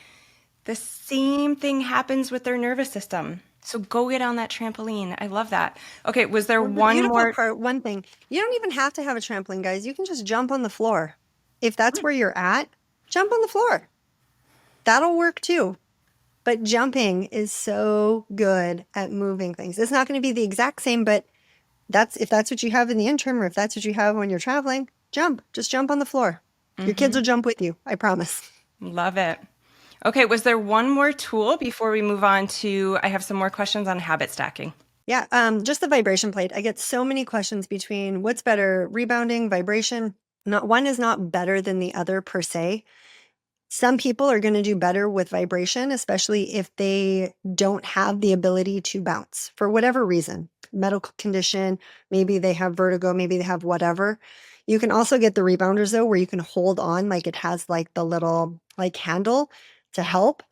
The same thing happens with their nervous system. So go get on that trampoline. I love that. Okay, was there one more part? One thing, you don't even have to have a trampoline, guys. You can just jump on the floor. If that's where you're at, jump on the floor. That'll work too. But jumping is so good at moving things. It's not going to be the exact same, but if that's what you have in the interim, or if that's what you have when you're traveling, jump. Just jump on the floor. Your kids will jump with you. I promise. Love it. Okay, was there one more tool before we move on to, I have some more questions on habit stacking. Yeah, just the vibration plate. I get so many questions between what's better, rebounding, vibration. Not one is not better than the other per se. Some people are going to do better with vibration, especially if they don't have the ability to bounce for whatever reason, medical condition, maybe they have vertigo, maybe they have whatever. You can also get the rebounders though, where you can hold on, like it has like the little like handle to help.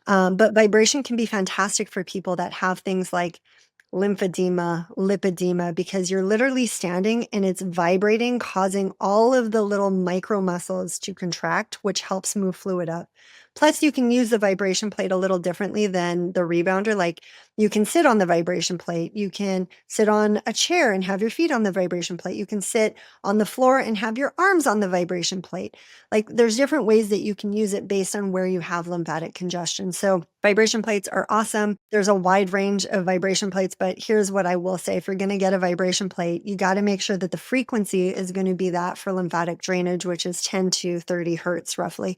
But vibration can be fantastic for people that have things like lymphedema, lipedema, because you're literally standing and it's vibrating, causing all of the little micro muscles to contract, which helps move fluid up. Plus, you can use the vibration plate a little differently than the rebounder. Like you can sit on the vibration plate. You can sit on a chair and have your feet on the vibration plate. You can sit on the floor and have your arms on the vibration plate. Like there's different ways that you can use it based on where you have lymphatic congestion. So vibration plates are awesome. There's a wide range of vibration plates, but here's what I will say. If you're going to get a vibration plate, you got to make sure that the frequency is going to be that for lymphatic drainage, which is 10 to 30 hertz roughly.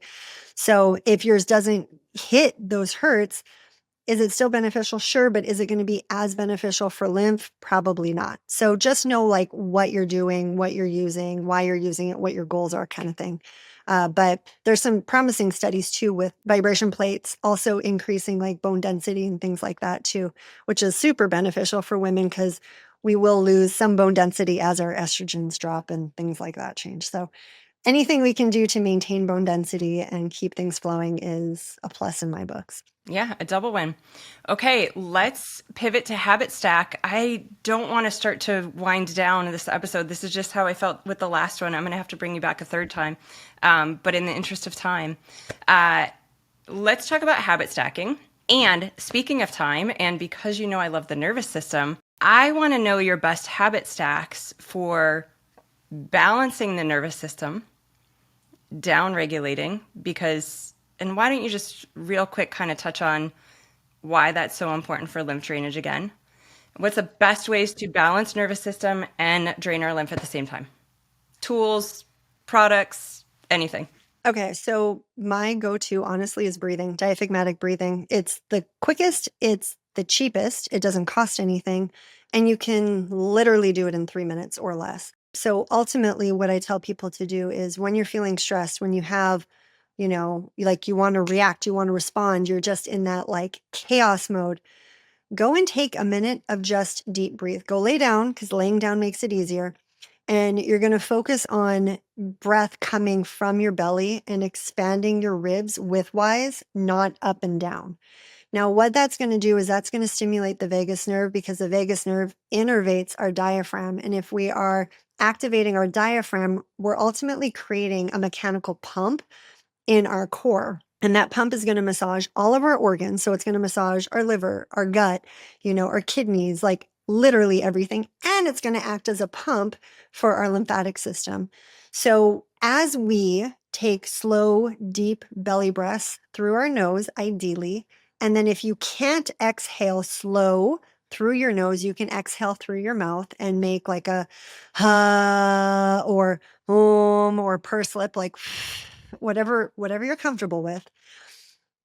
So if yours doesn't hit those hertz, is it still beneficial? Sure. But is it going to be as beneficial for lymph? Probably not. So just know like what you're doing, what you're using, why you're using it, what your goals are, kind of thing. But there's some promising studies too with vibration plates also increasing like bone density and things like that too, which is super beneficial for women because we will lose some bone density as our estrogens drop and things like that change. So anything we can do to maintain bone density and keep things flowing is a plus in my books. Yeah, a double win. Okay, let's pivot to habit stack. I don't want to start to wind down this episode. This is just how I felt with the last one. I'm going to have to bring you back a third time. But in the interest of time, let's talk about habit stacking. And speaking of time, and because you know I love the nervous system, I want to know your best habit stacks for balancing the nervous system, down regulating, and why don't you just real quick kind of touch on why that's so important for lymph drainage again? What's the best ways to balance nervous system and drain our lymph at the same time? Tools, products, anything. Okay, so my go-to honestly is breathing, diaphragmatic breathing. It's the quickest, it's the cheapest, it doesn't cost anything, and you can literally do it in 3 minutes or less. So ultimately what I tell people to do is when you're feeling stressed, when you have, like you want to react, you want to respond, you're just in that like chaos mode, go and take a minute of just deep breathe. Go lay down because laying down makes it easier. And you're going to focus on breath coming from your belly and expanding your ribs widthwise, not up and down. Now, what that's going to do is that's going to stimulate the vagus nerve, because the vagus nerve innervates our diaphragm. And if we are activating our diaphragm, we're ultimately creating a mechanical pump in our core. And that pump is going to massage all of our organs. So it's going to massage our liver, our gut, our kidneys, like literally everything. And it's going to act as a pump for our lymphatic system. So as we take slow, deep belly breaths through our nose, ideally, and then if you can't exhale slow through your nose, you can exhale through your mouth and make like a ha or or purse lip, like whatever you're comfortable with.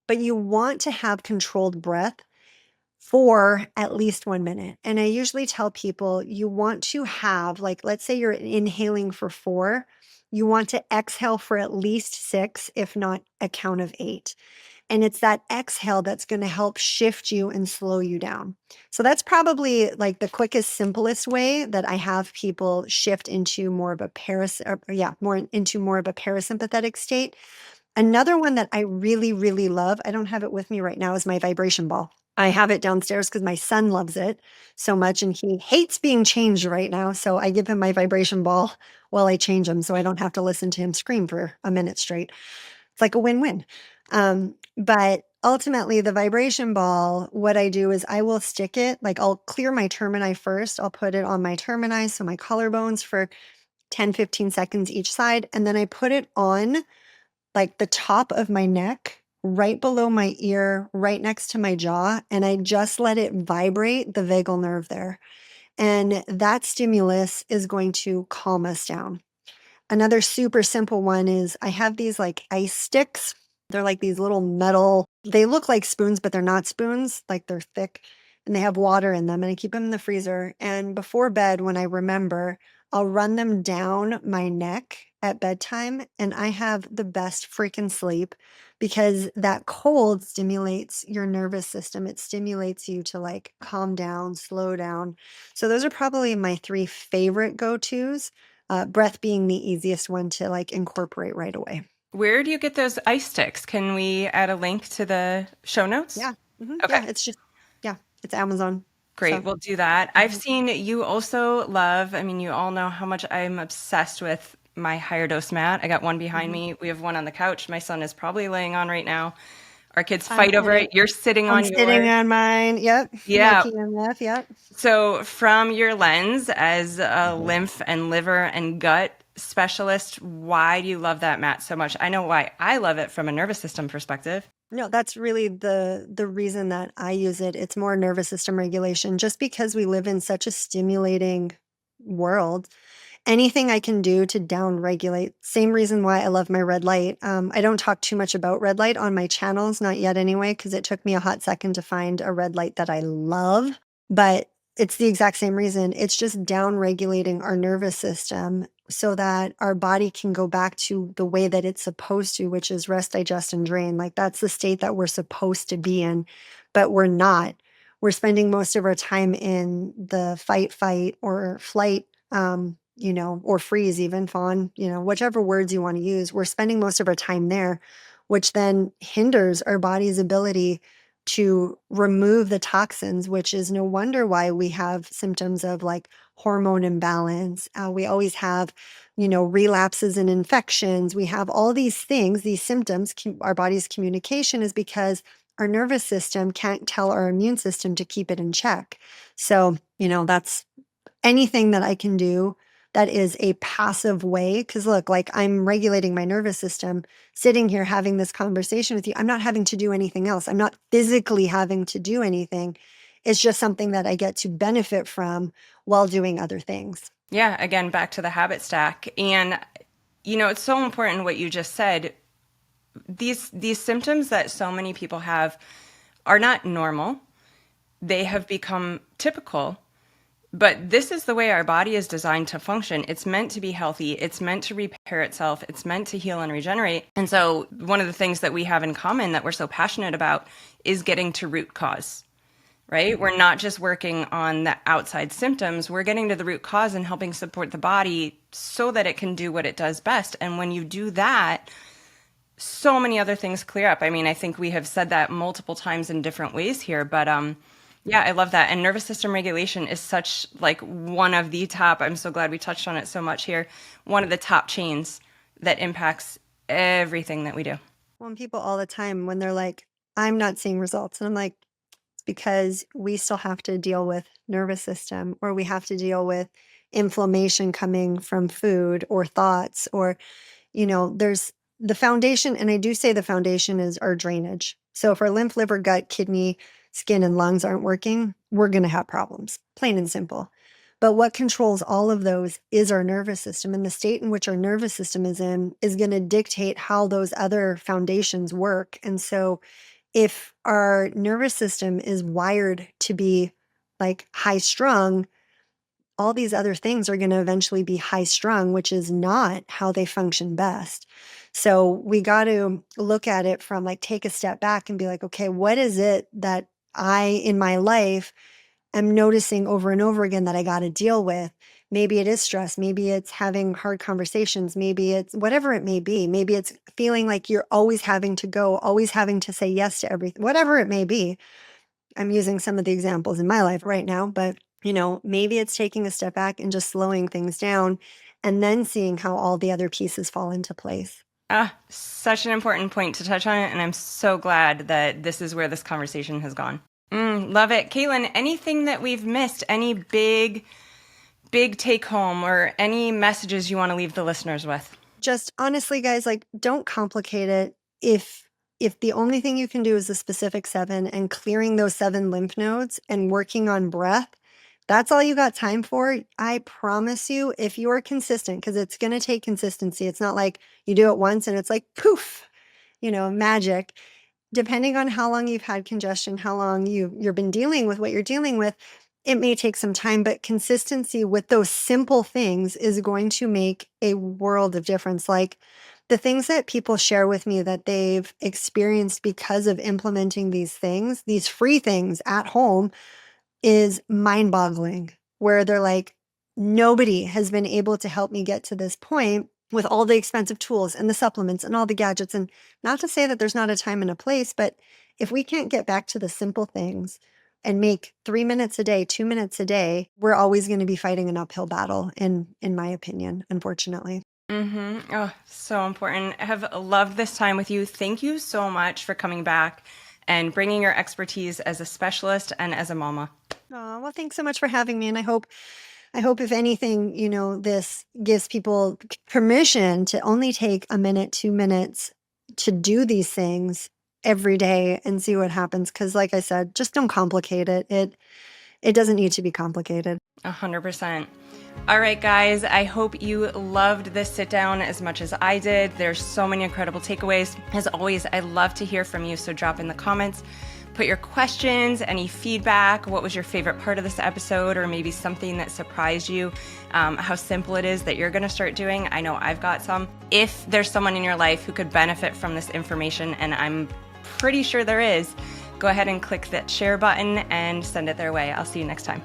But you want to have controlled breath for at least 1 minute. And I usually tell people you want to have, like, let's say you're inhaling for 4, you want to exhale for at least 6, if not a count of 8. And it's that exhale that's going to help shift you and slow you down. So that's probably like the quickest, simplest way that I have people shift into more of a parasympathetic state. Another one that I really, really love, I don't have it with me right now, is my vibration ball. I have it downstairs because my son loves it so much and he hates being changed right now. So I give him my vibration ball while I change him so I don't have to listen to him scream for a minute straight. It's like a win-win. But ultimately, the vibration ball, what I do is I will stick it, like I'll clear my termini first. I'll put it on my termini, so my collarbones, for 10, 15 seconds each side. And then I put it on like the top of my neck, right below my ear, right next to my jaw. And I just let it vibrate the vagal nerve there. And that stimulus is going to calm us down. Another super simple one is I have these like ice sticks. They're like these little metal, they look like spoons, but they're not spoons. Like they're thick and they have water in them, and I keep them in the freezer. And before bed, when I remember, I'll run them down my neck at bedtime, and I have the best freaking sleep, because that cold stimulates your nervous system. It stimulates you to like calm down, slow down. So those are probably my 3 favorite go-tos. Breath being the easiest one to like incorporate right away. Where do you get those ice sticks? Can we add a link to the show notes? Yeah. Okay. Yeah, it's Amazon. Great. So We'll do that. I've seen you also love, I mean, you all know how much I'm obsessed with my higher dose mat. I got one behind me. We have one on the couch. My son is probably laying on right now. Our kids fight over it. You're sitting I'm on sitting yours. on mine. Yep. My Yeah. PMF. Yep. So from your lens as a lymph and liver and gut specialist, why do you love that mat so much? I know why I love it from a nervous system perspective. No, that's really the reason that I use it. It's more nervous system regulation, just because we live in such a stimulating world. Anything I can do to down regulate. Same reason why I love my red light. I don't talk too much about red light on my channels, not yet anyway, because it took me a hot second to find a red light that I love. But it's the exact same reason. It's just down regulating our nervous system so that our body can go back to the way that it's supposed to, which is rest, digest, and drain. Like that's the state that we're supposed to be in, but we're not. We're spending most of our time in the fight, or flight, or freeze, even fawn, whichever words you want to use. We're spending most of our time there, which then hinders our body's ability to remove the toxins, which is no wonder why we have symptoms of like hormone imbalance. We always have, relapses and infections. We have all these things, these symptoms. Our body's communication is because our nervous system can't tell our immune system to keep it in check. So, that's anything that I can do that is a passive way. Because look, like I'm regulating my nervous system, sitting here having this conversation with you. I'm not having to do anything else. I'm not physically having to do anything. It's just something that I get to benefit from while doing other things. Yeah, again, back to the habit stack. And, it's so important what you just said. These symptoms that so many people have are not normal. They have become typical. But this is the way our body is designed to function. It's meant to be healthy. It's meant to repair itself. It's meant to heal and regenerate. And so one of the things that we have in common that we're so passionate about is getting to root cause, right? We're not just working on the outside symptoms, we're getting to the root cause and helping support the body so that it can do what it does best. And when you do that, so many other things clear up. I mean, I think we have said that multiple times in different ways here, but yeah, I love that. And nervous system regulation is such like one of the top, I'm so glad we touched on it so much here, one of the top chains that impacts everything that we do. Well, and people all the time when they're like, I'm not seeing results. And I'm like, it's because we still have to deal with nervous system, or we have to deal with inflammation coming from food or thoughts, or, there's the foundation. And I do say the foundation is our drainage. So if our lymph, liver, gut, kidney, skin, and lungs aren't working, we're going to have problems, plain and simple. But what controls all of those is our nervous system. And the state in which our nervous system is in is going to dictate how those other foundations work. And so if our nervous system is wired to be like high strung, all these other things are going to eventually be high strung, which is not how they function best. So we got to look at it from like, take a step back and be like, okay, what is it that I in my life am noticing over and over again that I got to deal with? Maybe it is stress. Maybe it's having hard conversations. Maybe it's whatever it may be. Maybe it's feeling like you're always having to go, always having to say yes to everything, whatever it may be. I'm using some of the examples in my life right now, but maybe it's taking a step back and just slowing things down and then seeing how all the other pieces fall into place. Ah, such an important point to touch on it. And I'm so glad that this is where this conversation has gone. Love it. Caitlin, anything that we've missed, any big take home or any messages you want to leave the listeners with? Just honestly, guys, like, don't complicate it. If the only thing you can do is the specific 7 and clearing those 7 lymph nodes and working on breath, that's all you got time for. I promise you, if you are consistent, because it's going to take consistency. It's not like you do it once and it's like poof, magic. Depending on how long you've had congestion, how long you've been dealing with what you're dealing with, it may take some time, but consistency with those simple things is going to make a world of difference. Like the things that people share with me that they've experienced because of implementing these things, these free things at home, is mind-boggling, where they're like, nobody has been able to help me get to this point with all the expensive tools and the supplements and all the gadgets. And not to say that there's not a time and a place, but if we can't get back to the simple things and make 3 minutes a day, 2 minutes a day, we're always going to be fighting an uphill battle, in my opinion, unfortunately. Oh, so important. I have loved this time with you. Thank you so much for coming back and bringing your expertise as a specialist and as a mama. Oh, well, thanks so much for having me. And I hope if anything, this gives people permission to only take a minute, 2 minutes to do these things every day and see what happens. Because like I said, just don't complicate it. It doesn't need to be complicated. 100%. All right, guys, I hope you loved this sit down as much as I did. There's so many incredible takeaways. As always, I love to hear from you. So drop in the comments, put your questions, any feedback. What was your favorite part of this episode, or maybe something that surprised you? How simple it is that you're going to start doing. I know I've got some. If there's someone in your life who could benefit from this information, and I'm pretty sure there is, go ahead and click that share button and send it their way. I'll see you next time.